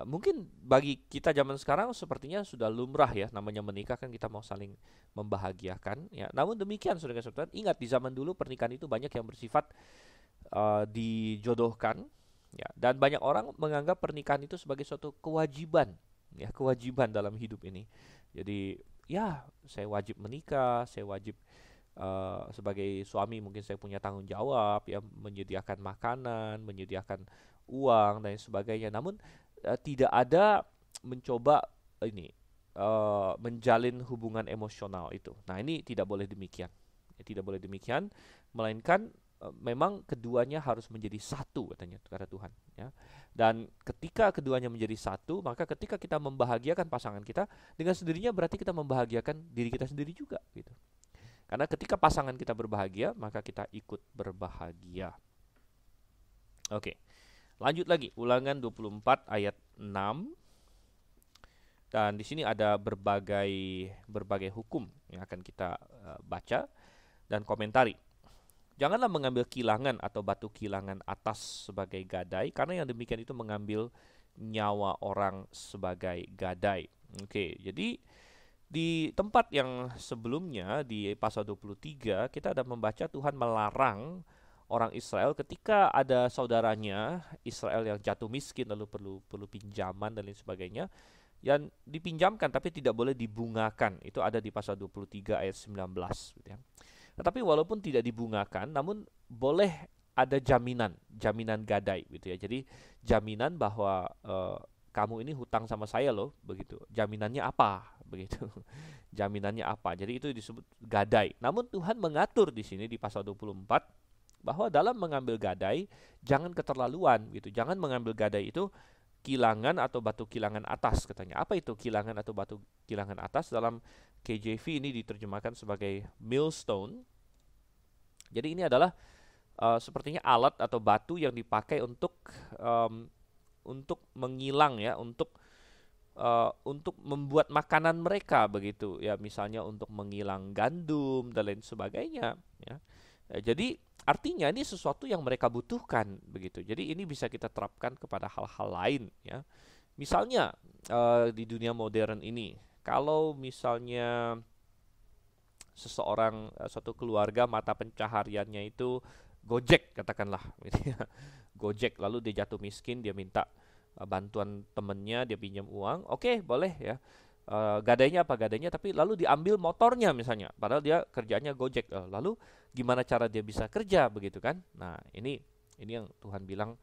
Speaker 1: mungkin bagi kita zaman sekarang sepertinya sudah lumrah ya, namanya menikah kan kita mau saling membahagiakan ya. Namun demikian saudara-saudara, ingat di zaman dulu pernikahan itu banyak yang bersifat dijodohkan ya, dan banyak orang menganggap pernikahan itu sebagai suatu kewajiban ya, kewajiban dalam hidup ini. Jadi ya, saya wajib menikah, saya wajib sebagai suami mungkin saya punya tanggung jawab ya, menyediakan makanan, menyediakan uang dan sebagainya. Namun tidak ada mencoba ini menjalin hubungan emosional itu. Nah, ini tidak boleh demikian. Ya, tidak boleh demikian, melainkan memang keduanya harus menjadi satu katanya kata Tuhan ya. Dan ketika keduanya menjadi satu, maka ketika kita membahagiakan pasangan kita, dengan sendirinya berarti kita membahagiakan diri kita sendiri juga gitu. Karena ketika pasangan kita berbahagia, maka kita ikut berbahagia. Oke. Lanjut lagi, Ulangan 24 ayat 6. Dan di sini ada berbagai hukum yang akan kita baca dan komentari. Janganlah mengambil kilangan atau batu kilangan atas sebagai gadai, karena yang demikian itu mengambil nyawa orang sebagai gadai. Oke, jadi di tempat yang sebelumnya di pasal 23 kita ada membaca Tuhan melarang orang Israel ketika ada saudaranya Israel yang jatuh miskin lalu perlu pinjaman dan lain sebagainya, yang dipinjamkan tapi tidak boleh dibungakan. Itu ada di pasal 23 ayat 19 gitu ya. Tetapi walaupun tidak dibungakan, namun boleh ada jaminan gadai gitu ya. Jadi jaminan bahwa kamu ini hutang sama saya loh, begitu. Jaminannya apa, begitu. Jaminannya apa? Jadi itu disebut gadai. Namun Tuhan mengatur di sini di pasal 24 bahwa dalam mengambil gadai jangan keterlaluan gitu. Jangan mengambil gadai itu kilangan atau batu kilangan atas katanya. Apa itu kilangan atau batu kilangan atas? Dalam KJV ini diterjemahkan sebagai millstone. Jadi ini adalah sepertinya alat atau batu yang dipakai untuk mengilang ya, untuk membuat makanan mereka begitu ya, misalnya untuk mengilang gandum dan lain sebagainya ya. Jadi artinya ini sesuatu yang mereka butuhkan begitu. Jadi ini bisa kita terapkan kepada hal-hal lain ya. Misalnya di dunia modern ini, kalau misalnya seseorang, suatu keluarga mata pencahariannya itu Gojek katakanlah gitu ya. Gojek, lalu dia jatuh miskin, dia minta bantuan temennya, dia pinjam uang, oke, boleh ya. Gadainya apa gadainya, tapi lalu diambil motornya misalnya, padahal dia kerjanya Gojek. Lalu gimana cara dia bisa kerja begitu kan? Nah, ini yang Tuhan bilang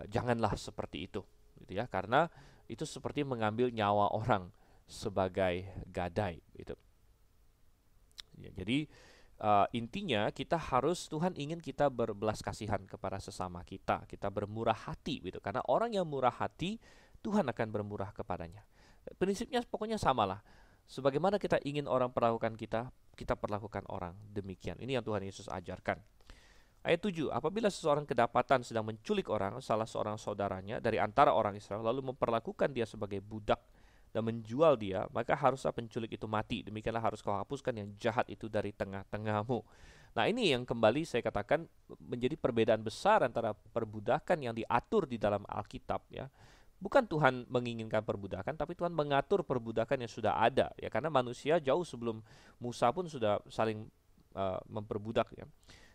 Speaker 1: janganlah seperti itu gitu ya, karena itu seperti mengambil nyawa orang sebagai gadai gitu. Ya, jadi intinya Tuhan ingin kita berbelas kasihan kepada sesama kita, kita bermurah hati gitu. Karena orang yang murah hati, Tuhan akan bermurah kepadanya. Prinsipnya pokoknya samalah. Sebagaimana kita ingin orang perlakukan kita, kita perlakukan orang demikian. Ini yang Tuhan Yesus ajarkan. Ayat 7, apabila seseorang kedapatan sedang menculik orang, salah seorang saudaranya dari antara orang Israel, lalu memperlakukan dia sebagai budak dan menjual dia, maka haruslah penculik itu mati. Demikianlah harus kau hapuskan yang jahat itu dari tengah-tengahmu. Nah, ini yang kembali saya katakan menjadi perbedaan besar antara perbudakan yang diatur di dalam Alkitab ya. Bukan Tuhan menginginkan perbudakan, tapi Tuhan mengatur perbudakan yang sudah ada ya, karena manusia jauh sebelum Musa pun sudah saling memperbudak ya.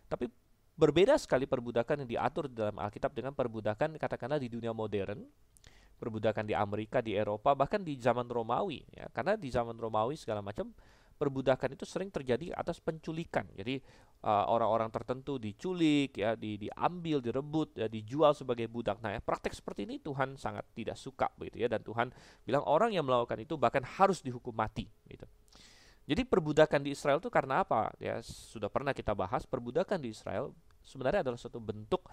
Speaker 1: Tapi berbeda sekali perbudakan yang diatur di dalam Alkitab dengan perbudakan katakanlah di dunia modern, perbudakan di Amerika, di Eropa, bahkan di zaman Romawi ya. Karena di zaman Romawi segala macam perbudakan itu sering terjadi atas penculikan. Jadi orang-orang tertentu diculik ya, diambil, direbut ya, dijual sebagai budak. Nah, praktek seperti ini Tuhan sangat tidak suka begitu ya, dan Tuhan bilang orang yang melakukan itu bahkan harus dihukum mati gitu. Jadi perbudakan di Israel itu karena apa? Ya, sudah pernah kita bahas, perbudakan di Israel sebenarnya adalah suatu bentuk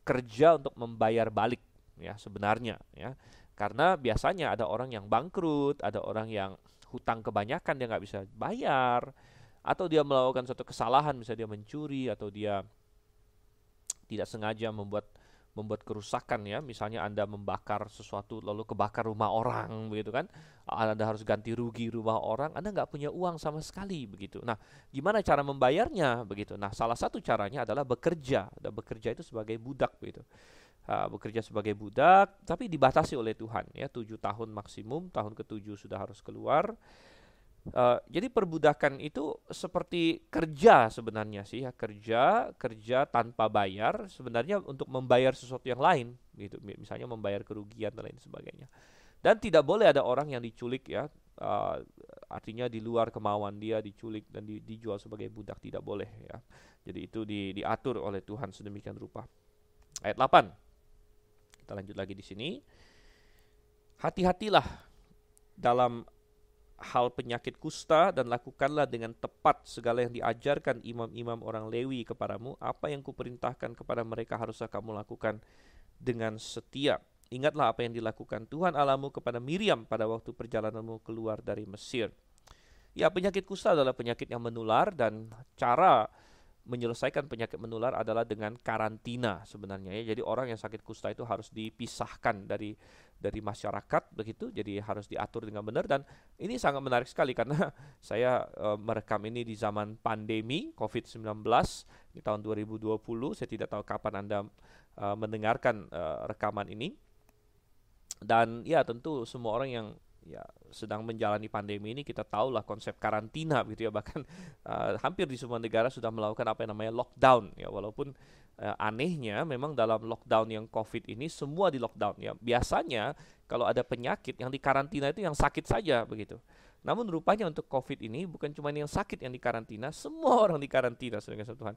Speaker 1: kerja untuk membayar balik ya sebenarnya ya. Karena biasanya ada orang yang bangkrut, ada orang yang hutang kebanyakan dia nggak bisa bayar, atau dia melakukan suatu kesalahan, misalnya dia mencuri atau dia tidak sengaja membuat membuat kerusakan ya. Misalnya Anda membakar sesuatu lalu kebakar rumah orang begitu kan. Anda harus ganti rugi rumah orang, Anda nggak punya uang sama sekali begitu. Nah, gimana cara membayarnya begitu? Nah, salah satu caranya adalah bekerja. Dan bekerja itu sebagai budak begitu. Bekerja sebagai budak, tapi dibatasi oleh Tuhan ya, 7 tahun maksimum, tahun ke-7 sudah harus keluar. Jadi perbudakan itu seperti kerja sebenarnya sih ya, kerja tanpa bayar sebenarnya untuk membayar sesuatu yang lain gitu, misalnya membayar kerugian dan lain sebagainya. Dan tidak boleh ada orang yang diculik ya, artinya di luar kemauan dia diculik dan dijual sebagai budak, tidak boleh ya. Jadi itu diatur oleh Tuhan sedemikian rupa. Ayat 8. Kita lanjut lagi di sini. Hati-hatilah dalam hal penyakit kusta dan lakukanlah dengan tepat segala yang diajarkan imam-imam orang Lewi kepadamu. Apa yang kuperintahkan kepada mereka haruslah kamu lakukan dengan setia. Ingatlah apa yang dilakukan Tuhan Allahmu kepada Miriam pada waktu perjalananmu keluar dari Mesir. Ya, penyakit kusta adalah penyakit yang menular dan cara menyelesaikan penyakit menular adalah dengan karantina sebenarnya ya. Jadi orang yang sakit kusta itu harus dipisahkan dari masyarakat begitu. Jadi harus diatur dengan benar, dan ini sangat menarik sekali karena saya merekam ini di zaman pandemi COVID-19 di tahun 2020. Saya tidak tahu kapan Anda mendengarkan rekaman ini. Dan ya tentu semua orang yang ya sedang menjalani pandemi ini, kita tahulah konsep karantina gitu ya, bahkan hampir di semua negara sudah melakukan apa yang namanya lockdown ya, walaupun anehnya memang dalam lockdown yang COVID ini semua di lockdown ya. Biasanya kalau ada penyakit yang dikarantina itu yang sakit saja begitu. Namun rupanya untuk COVID ini bukan cuma yang sakit yang dikarantina, semua orang dikarantina dengan Tuhan.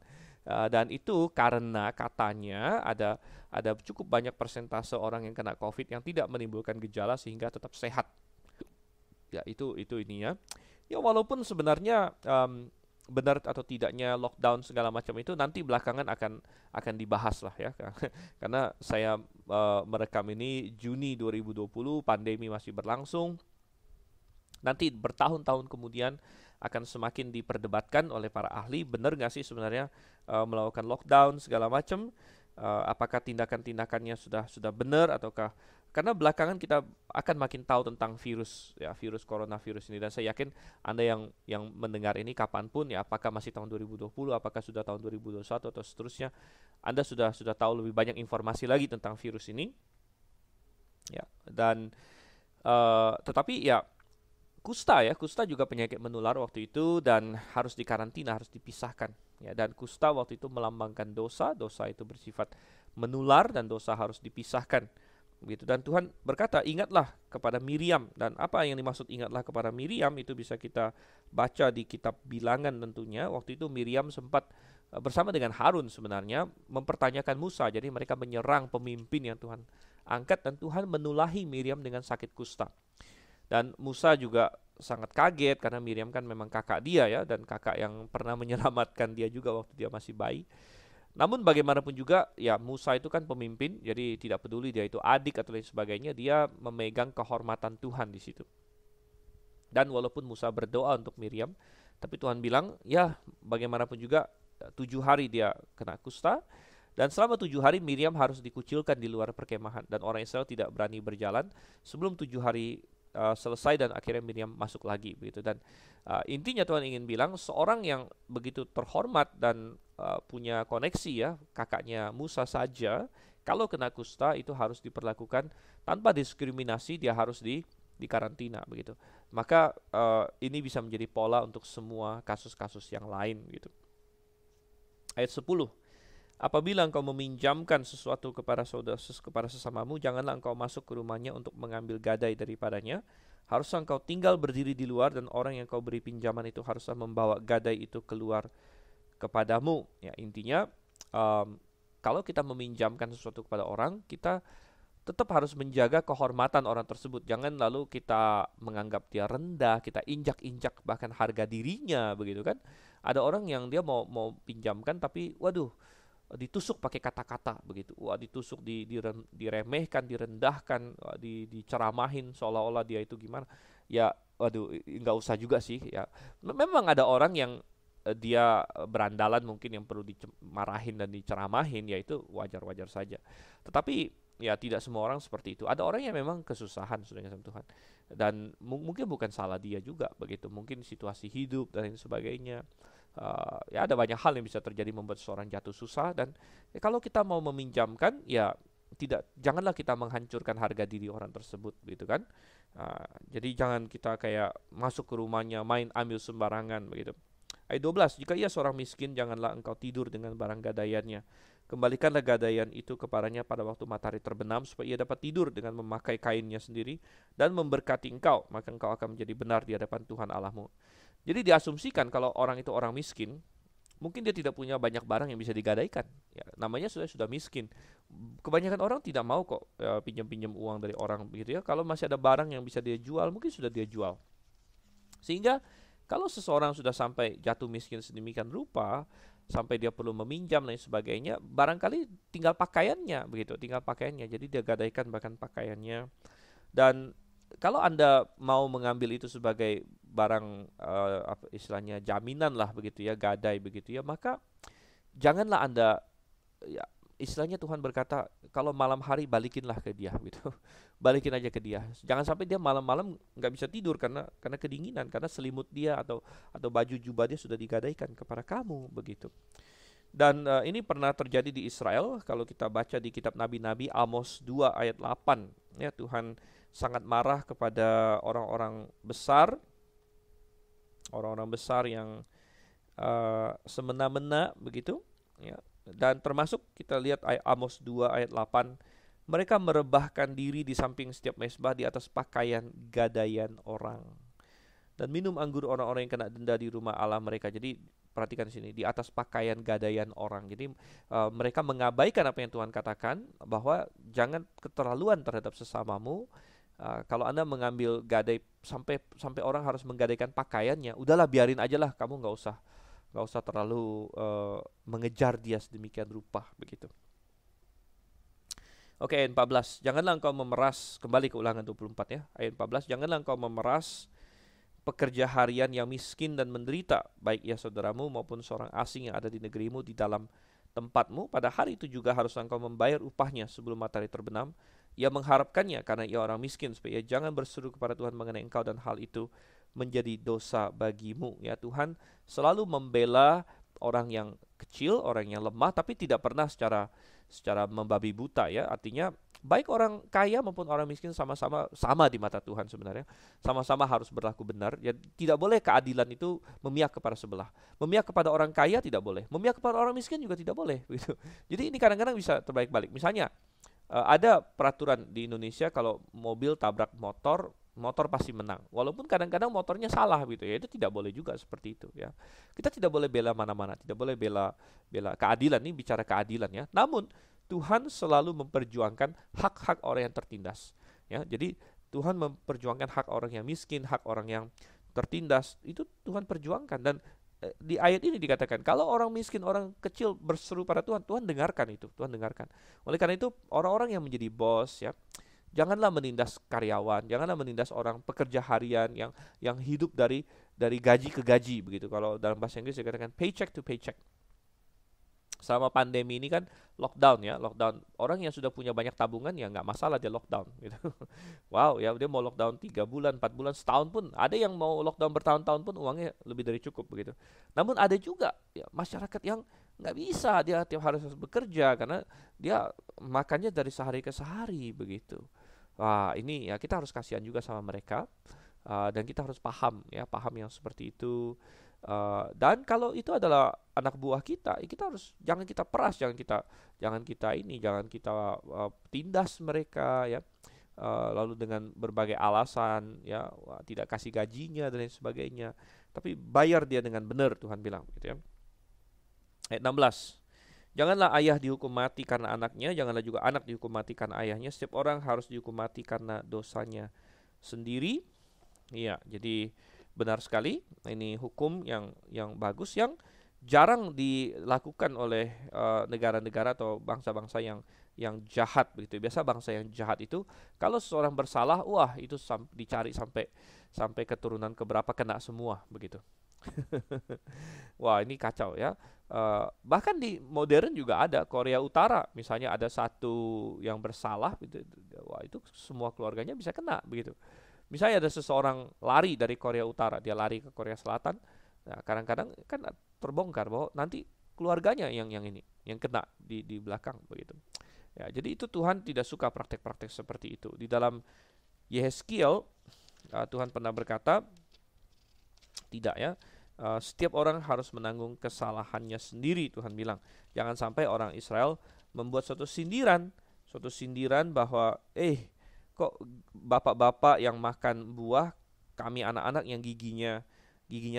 Speaker 1: Dan itu karena katanya ada cukup banyak persentase orang yang kena COVID yang tidak menimbulkan gejala sehingga tetap sehat. Ya itu ininya. Ya walaupun sebenarnya benar atau tidaknya lockdown segala macam itu nanti belakangan akan dibahas lah ya. Karena saya merekam ini Juni 2020, pandemi masih berlangsung. Nanti bertahun-tahun kemudian akan semakin diperdebatkan oleh para ahli, benar nggak sih sebenarnya melakukan lockdown segala macam, apakah tindakan-tindakannya sudah benar ataukah, karena belakangan kita akan makin tahu tentang virus ya, virus coronavirus ini, dan saya yakin Anda yang mendengar ini kapanpun ya, apakah masih tahun 2020, apakah sudah tahun 2021 atau seterusnya, Anda sudah tahu lebih banyak informasi lagi tentang virus ini ya. Dan tetapi ya kusta juga penyakit menular waktu itu dan harus dikarantina, harus dipisahkan ya. Dan kusta waktu itu melambangkan dosa itu bersifat menular dan dosa harus dipisahkan begitu. Dan Tuhan berkata, ingatlah kepada Miriam. Dan apa yang dimaksud ingatlah kepada Miriam itu bisa kita baca di kitab Bilangan tentunya. Waktu itu Miriam sempat bersama dengan Harun sebenarnya mempertanyakan Musa. Jadi mereka menyerang pemimpin yang Tuhan angkat, dan Tuhan menulahi Miriam dengan sakit kusta. Dan Musa juga sangat kaget karena Miriam kan memang kakak dia ya, dan kakak yang pernah menyelamatkan dia juga waktu dia masih bayi. Namun bagaimanapun juga ya, Musa itu kan pemimpin, jadi tidak peduli dia itu adik atau lain sebagainya, dia memegang kehormatan Tuhan di situ. Dan walaupun Musa berdoa untuk Miriam, tapi Tuhan bilang ya bagaimanapun juga 7 hari dia kena kusta, dan selama 7 hari Miriam harus dikucilkan di luar perkemahan, dan orang Israel tidak berani berjalan sebelum 7 hari selesai, dan akhirnya Miriam masuk lagi begitu. Dan intinya Tuhan ingin bilang, seorang yang begitu terhormat dan punya koneksi ya, kakaknya Musa saja, kalau kena kusta itu harus diperlakukan tanpa diskriminasi, dia harus dikarantina begitu. Maka ini bisa menjadi pola untuk semua kasus-kasus yang lain gitu. Ayat 10. Apabila engkau meminjamkan sesuatu kepada sesamamu, janganlah engkau masuk ke rumahnya untuk mengambil gadai daripadanya. Haruslah engkau tinggal berdiri di luar, dan orang yang kau beri pinjaman itu haruslah membawa gadai itu keluar kepadamu. Ya, intinya kalau kita meminjamkan sesuatu kepada orang, kita tetap harus menjaga kehormatan orang tersebut. Jangan lalu kita menganggap dia rendah, kita injak-injak bahkan harga dirinya begitu kan. Ada orang yang dia mau pinjamkan tapi waduh, ditusuk pakai kata-kata begitu. Wah, ditusuk, diremehkan, direndahkan, diceramahin seolah-olah dia itu gimana. Ya, waduh, nggak usah juga sih ya. Memang ada orang yang dia berandalan mungkin yang perlu dimarahin dan diceramahin, ya itu wajar-wajar saja. Tetapi ya tidak semua orang seperti itu. Ada orang yang memang kesusahan sudahnya sama Tuhan. Dan mungkin bukan salah dia juga begitu. Mungkin situasi hidup dan lain sebagainya. Ya ada banyak hal yang bisa terjadi membuat seorang jatuh susah, dan ya, kalau kita mau meminjamkan ya janganlah kita menghancurkan harga diri orang tersebut gitu kan. Jadi jangan kita kayak masuk ke rumahnya main ambil sembarangan begitu. Ayat 12, jika ia seorang miskin, janganlah engkau tidur dengan barang gadaiannya. Kembalikanlah gadaian itu kepadanya pada waktu matahari terbenam, supaya ia dapat tidur dengan memakai kainnya sendiri dan memberkati engkau, maka engkau akan menjadi benar di hadapan Tuhan Allahmu. Jadi diasumsikan kalau orang itu orang miskin, mungkin dia tidak punya banyak barang yang bisa digadaikan. Ya, namanya sudah miskin. Kebanyakan orang tidak mau kok pinjam-pinjam uang dari orang begitu ya. Kalau masih ada barang yang bisa dia jual, mungkin sudah dia jual. Sehingga kalau seseorang sudah sampai jatuh miskin sedemikian rupa, sampai dia perlu meminjam dan sebagainya, barangkali tinggal pakaiannya begitu, tinggal pakaiannya. Jadi dia gadaikan bahkan pakaiannya. Dan kalau Anda mau mengambil itu sebagai barang apa istilahnya jaminan lah begitu ya, gadai begitu ya, maka janganlah Anda ya, istilahnya Tuhan berkata kalau malam hari balikinlah ke dia gitu. Balikin aja ke dia. Jangan sampai dia malam-malam nggak bisa tidur karena kedinginan, karena selimut dia atau baju jubah dia sudah digadaikan kepada kamu begitu. Dan ini pernah terjadi di Israel. Kalau kita baca di kitab Nabi-Nabi, Amos 2 ayat 8 ya, Tuhan sangat marah kepada orang-orang besar yang semena-mena begitu ya. Dan termasuk kita lihat Amos 2 ayat 8, mereka merebahkan diri di samping setiap mezbah di atas pakaian gadaian orang, dan minum anggur orang-orang yang kena denda di rumah Allah mereka. Jadi perhatikan di sini, di atas pakaian gadaian orang. Jadi mereka mengabaikan apa yang Tuhan katakan, bahwa jangan keterlaluan terhadap sesamamu. Kalau Anda mengambil gadai sampai orang harus menggadaikan pakaiannya, udahlah biarin aja lah, kamu nggak usah terlalu mengejar dia sedemikian rupa begitu. Oke, ayat 14. Janganlah engkau memeras, kembali ke Ulangan 24 ya. Ayat 14, janganlah engkau memeras pekerja harian yang miskin dan menderita, baik ia saudaramu maupun seorang asing yang ada di negerimu di dalam tempatmu. Pada hari itu juga harus engkau membayar upahnya sebelum matahari terbenam. Ia mengharapkannya karena ia orang miskin, supaya ia jangan berseru kepada Tuhan mengenai engkau dan hal itu menjadi dosa bagimu. Ya, Tuhan selalu membela orang yang kecil, orang yang lemah, tapi tidak pernah secara membabi buta ya. Artinya baik orang kaya maupun orang miskin sama di mata Tuhan sebenarnya. Sama-sama harus berlaku benar. Ya, tidak boleh keadilan itu memihak kepada sebelah. Memihak kepada orang kaya tidak boleh. Memihak kepada orang miskin juga tidak boleh gitu. Jadi ini kadang-kadang bisa terbalik-balik. Misalnya ada peraturan di Indonesia, kalau mobil tabrak motor pasti menang. Walaupun kadang-kadang motornya salah gitu ya, itu tidak boleh juga seperti itu ya. Kita tidak boleh bela mana-mana, tidak boleh bela keadilan, ini bicara keadilan ya. Namun Tuhan selalu memperjuangkan hak-hak orang yang tertindas ya. Jadi Tuhan memperjuangkan hak orang yang miskin, hak orang yang tertindas, itu Tuhan perjuangkan. Dan di ayat ini dikatakan kalau orang miskin, orang kecil berseru pada Tuhan, Tuhan dengarkan itu, Tuhan dengarkan. Oleh karena itu orang-orang yang menjadi bos ya, janganlah menindas karyawan, janganlah menindas orang pekerja harian yang hidup dari gaji ke gaji begitu. Kalau dalam bahasa Inggris dikatakan paycheck to paycheck. Selama pandemi ini kan lockdown ya, lockdown. Orang yang sudah punya banyak tabungan ya nggak masalah dia lockdown gitu. Wow ya, dia mau lockdown 3 bulan, 4 bulan, setahun pun. Ada yang mau lockdown bertahun-tahun pun uangnya lebih dari cukup begitu. Namun ada juga ya, masyarakat yang nggak bisa, dia tiap hari harus bekerja karena dia makannya dari sehari ke sehari begitu. Wah, ini ya kita harus kasihan juga sama mereka, dan kita harus paham yang seperti itu. Dan kalau itu adalah anak buah kita, ya kita harus jangan kita peras, jangan kita tindas mereka ya. Lalu dengan berbagai alasan ya, tidak kasih gajinya dan lain sebagainya. Tapi bayar dia dengan benar, Tuhan bilang gitu ya. Ayat 16. Janganlah ayah dihukum mati karena anaknya, janganlah juga anak dihukum mati karena ayahnya. Setiap orang harus dihukum mati karena dosanya sendiri. Iya, jadi benar sekali. Ini hukum yang bagus, yang jarang dilakukan oleh negara-negara atau bangsa-bangsa yang jahat begitu. Biasa bangsa yang jahat itu kalau seseorang bersalah, wah itu dicari sampai keturunan keberapa kena semua begitu. Wah, ini kacau ya. Bahkan di modern juga ada Korea Utara, misalnya ada satu yang bersalah gitu, wah itu semua keluarganya bisa kena begitu. Misalnya ada seseorang lari dari Korea Utara, dia lari ke Korea Selatan. Nah, kadang-kadang kan terbongkar bahwa nanti keluarganya yang ini, yang kena di belakang begitu. Ya, jadi itu Tuhan tidak suka praktek-praktek seperti itu. Di dalam Yehezkiel, Tuhan pernah berkata, tidak ya, setiap orang harus menanggung kesalahannya sendiri, Tuhan bilang. Jangan sampai orang Israel membuat suatu sindiran bahwa, kok bapak-bapak yang makan buah, kami anak-anak yang giginya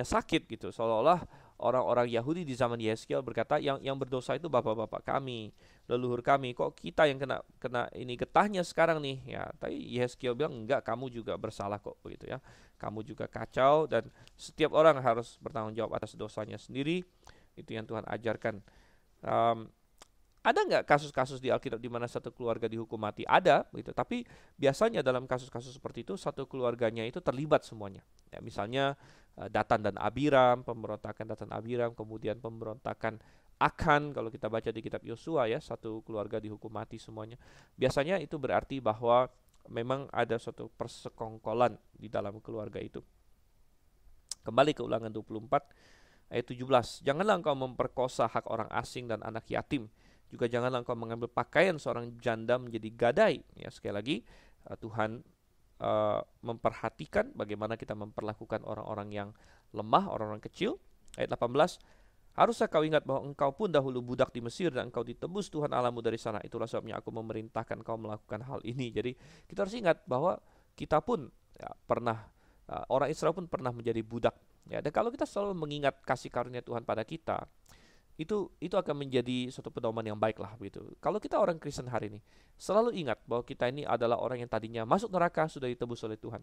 Speaker 1: sakit gitu. Seolah-olah orang-orang Yahudi di zaman Yehezkiel berkata yang berdosa itu bapak-bapak kami, leluhur kami. Kok kita yang kena kena ini getahnya sekarang nih ya. Tapi Yehezkiel bilang enggak, kamu juga bersalah kok begitu ya. Kamu juga kacau dan setiap orang harus bertanggung jawab atas dosanya sendiri. Itu yang Tuhan ajarkan. Um, ada nggak kasus-kasus di Alkitab di mana satu keluarga dihukum mati? Ada, gitu. Tapi biasanya dalam kasus-kasus seperti itu satu keluarganya itu terlibat semuanya. Ya, misalnya Datan dan Abiram, pemberontakan Datan Abiram, kemudian pemberontakan Akan. Kalau kita baca di kitab Yosua ya, satu keluarga dihukum mati semuanya. Biasanya itu berarti bahwa memang ada suatu persekongkolan di dalam keluarga itu. Kembali ke Ulangan 24 ayat 17. Janganlah engkau memperkosa hak orang asing dan anak yatim. Juga janganlah engkau mengambil pakaian seorang janda menjadi gadai. Ya, sekali lagi Tuhan memperhatikan bagaimana kita memperlakukan orang-orang yang lemah, orang-orang kecil. Ayat 18. Haruskah kau ingat bahwa engkau pun dahulu budak di Mesir dan engkau ditebus Tuhan Allahmu dari sana. Itulah sebabnya aku memerintahkan kau melakukan hal ini. Jadi kita harus ingat bahwa kita pun ya, pernah orang Israel pun pernah menjadi budak. Ya, dan kalau kita selalu mengingat kasih karunia Tuhan pada kita, itu akan menjadi suatu pedoman yang baik lah begitu. Kalau kita orang Kristen hari ini, selalu ingat bahwa kita ini adalah orang yang tadinya masuk neraka sudah ditebus oleh Tuhan.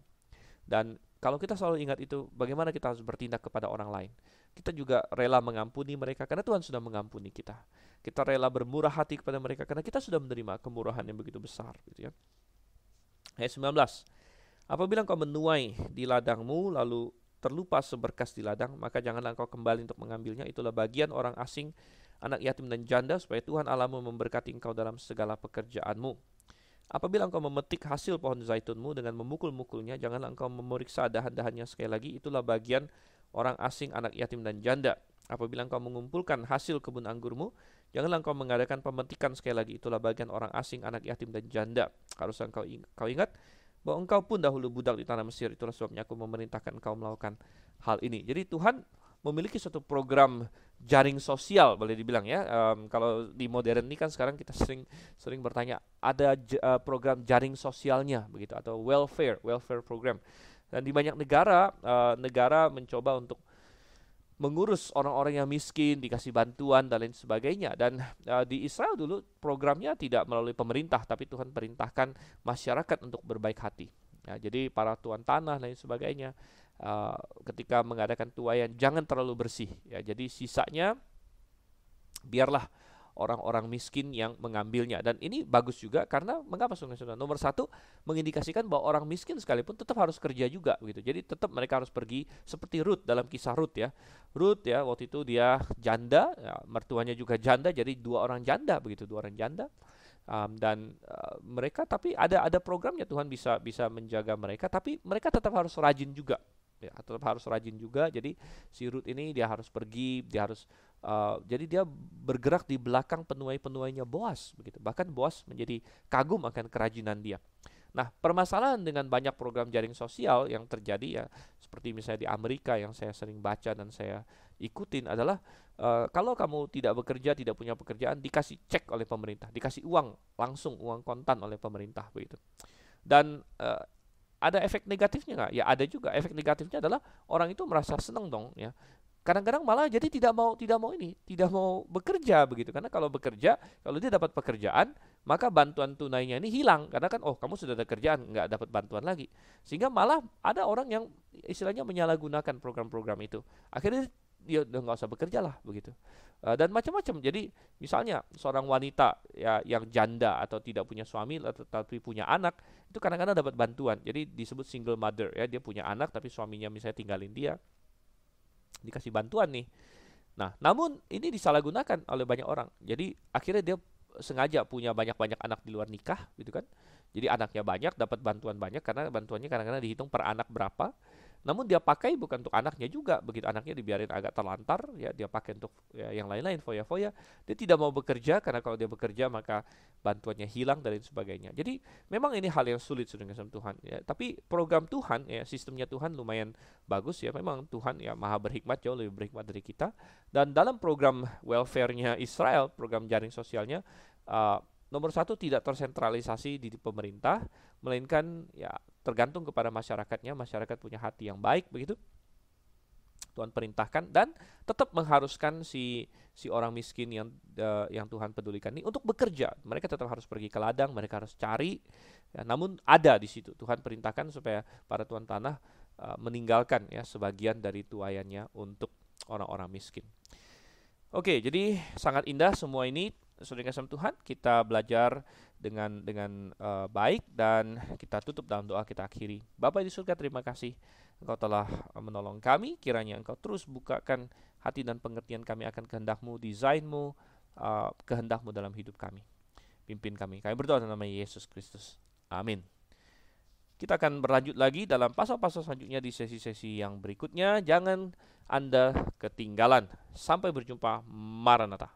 Speaker 1: Dan kalau kita selalu ingat itu, bagaimana kita harus bertindak kepada orang lain. Kita juga rela mengampuni mereka karena Tuhan sudah mengampuni kita. Kita rela bermurah hati kepada mereka karena kita sudah menerima kemurahan yang begitu besar gitu ya. Ayat 19. Apabila engkau menuai di ladangmu lalu terlupa seberkas di ladang, maka janganlah engkau kembali untuk mengambilnya. Itulah bagian orang asing, anak yatim dan janda, supaya Tuhan Allahmu memberkati engkau dalam segala pekerjaanmu. Apabila engkau memetik hasil pohon zaitunmu dengan memukul-mukulnya, janganlah engkau memeriksa dahan-dahannya sekali lagi. Itulah bagian orang asing, anak yatim dan janda. Apabila engkau mengumpulkan hasil kebun anggurmu, janganlah engkau mengadakan pemetikan sekali lagi. Itulah bagian orang asing, anak yatim dan janda. Harus engkau ingat bahwa engkau pun dahulu budak di tanah Mesir. Itulah sebabnya aku memerintahkan engkau melakukan hal ini. Jadi Tuhan memiliki suatu program jaring sosial, boleh dibilang ya. Kalau di modern ini kan sekarang kita sering bertanya, ada program jaring sosialnya begitu, atau welfare program. Dan di banyak negara, negara mencoba untuk mengurus orang-orang yang miskin, dikasih bantuan dan lain sebagainya. Dan di Israel dulu programnya tidak melalui pemerintah, tapi Tuhan perintahkan masyarakat untuk berbaik hati. Ya, jadi para tuan tanah dan lain sebagainya ketika mengadakan tuaian jangan terlalu bersih. Ya, jadi sisanya biarlah orang-orang miskin yang mengambilnya. Dan ini bagus juga karena mengapa saudara? Nomor satu, mengindikasikan bahwa orang miskin sekalipun tetap harus kerja juga begitu. Jadi tetap mereka harus pergi seperti Ruth dalam kisah Ruth ya. Ruth ya, waktu itu dia janda, ya, mertuanya juga janda, jadi dua orang janda begitu, dua orang janda. Dan mereka tapi ada programnya, Tuhan bisa menjaga mereka, tapi mereka tetap harus rajin juga. Ya, tetap harus rajin juga. Jadi si Ruth ini dia harus pergi, dia harus jadi dia bergerak di belakang penuai-penuainya Boas begitu. Bahkan Boas menjadi kagum akan kerajinan dia. Nah, permasalahan dengan banyak program jaring sosial yang terjadi ya, seperti misalnya di Amerika yang saya sering baca dan saya ikutin adalah kalau kamu tidak bekerja, tidak punya pekerjaan, dikasih cek oleh pemerintah, dikasih uang langsung, uang kontan oleh pemerintah begitu. Dan ada efek negatifnya nggak? Ya ada juga. Efek negatifnya adalah orang itu merasa senang dong ya. Kadang-kadang malah jadi tidak mau bekerja begitu. Karena kalau bekerja, kalau dia dapat pekerjaan, maka bantuan tunainya ini hilang. Karena kan, oh kamu sudah ada kerjaan, nggak dapat bantuan lagi. Sehingga malah ada orang yang istilahnya menyalahgunakan program-program itu. Akhirnya dia udah nggak usah bekerja lah begitu. Dan macam-macam. Jadi misalnya seorang wanita ya yang janda atau tidak punya suami tetapi punya anak, itu kadang-kadang dapat bantuan. Jadi disebut single mother ya, dia punya anak tapi suaminya misalnya tinggalin dia. dikasih bantuan nih. Nah, namun ini disalahgunakan oleh banyak orang. Jadi akhirnya dia sengaja punya banyak-banyak anak di luar nikah, gitu kan. Jadi anaknya banyak, dapat bantuan banyak karena bantuannya kadang-kadang dihitung per anak berapa. Namun dia pakai bukan untuk anaknya juga. Begitu anaknya dibiarin agak terlantar, ya dia pakai untuk ya, yang lain-lain, foya-foya. Dia tidak mau bekerja karena kalau dia bekerja maka bantuannya hilang dan lain sebagainya. Jadi memang ini hal yang sulit dengan Tuhan. Ya. Tapi program Tuhan, ya sistemnya Tuhan lumayan bagus ya. Memang Tuhan ya maha berhikmat, jauh lebih berhikmat dari kita. Dan dalam program welfare-nya Israel, program jaring sosialnya, nomor satu tidak tersentralisasi di pemerintah, melainkan ya tergantung kepada masyarakatnya. Masyarakat punya hati yang baik begitu, Tuhan perintahkan, dan tetap mengharuskan si orang miskin yang Tuhan pedulikan ini untuk bekerja. Mereka tetap harus pergi ke ladang, mereka harus cari. Ya, namun ada di situ Tuhan perintahkan supaya para tuan tanah meninggalkan ya sebagian dari tuayannya untuk orang-orang miskin. Oke, jadi sangat indah semua ini. Saudara kasih Tuhan, kita belajar dengan baik, dan kita tutup dalam doa, kita akhiri. Bapa di surga, terima kasih Engkau telah menolong kami. Kiranya Engkau terus bukakan hati dan pengertian kami akan kehendak-Mu, desain-Mu, kehendak-Mu dalam hidup kami. Pimpin kami. Kami berdoa dalam nama Yesus Kristus. Amin. Kita akan berlanjut lagi dalam pasal-pasal selanjutnya di sesi-sesi yang berikutnya. Jangan Anda ketinggalan. Sampai berjumpa. Maranatha.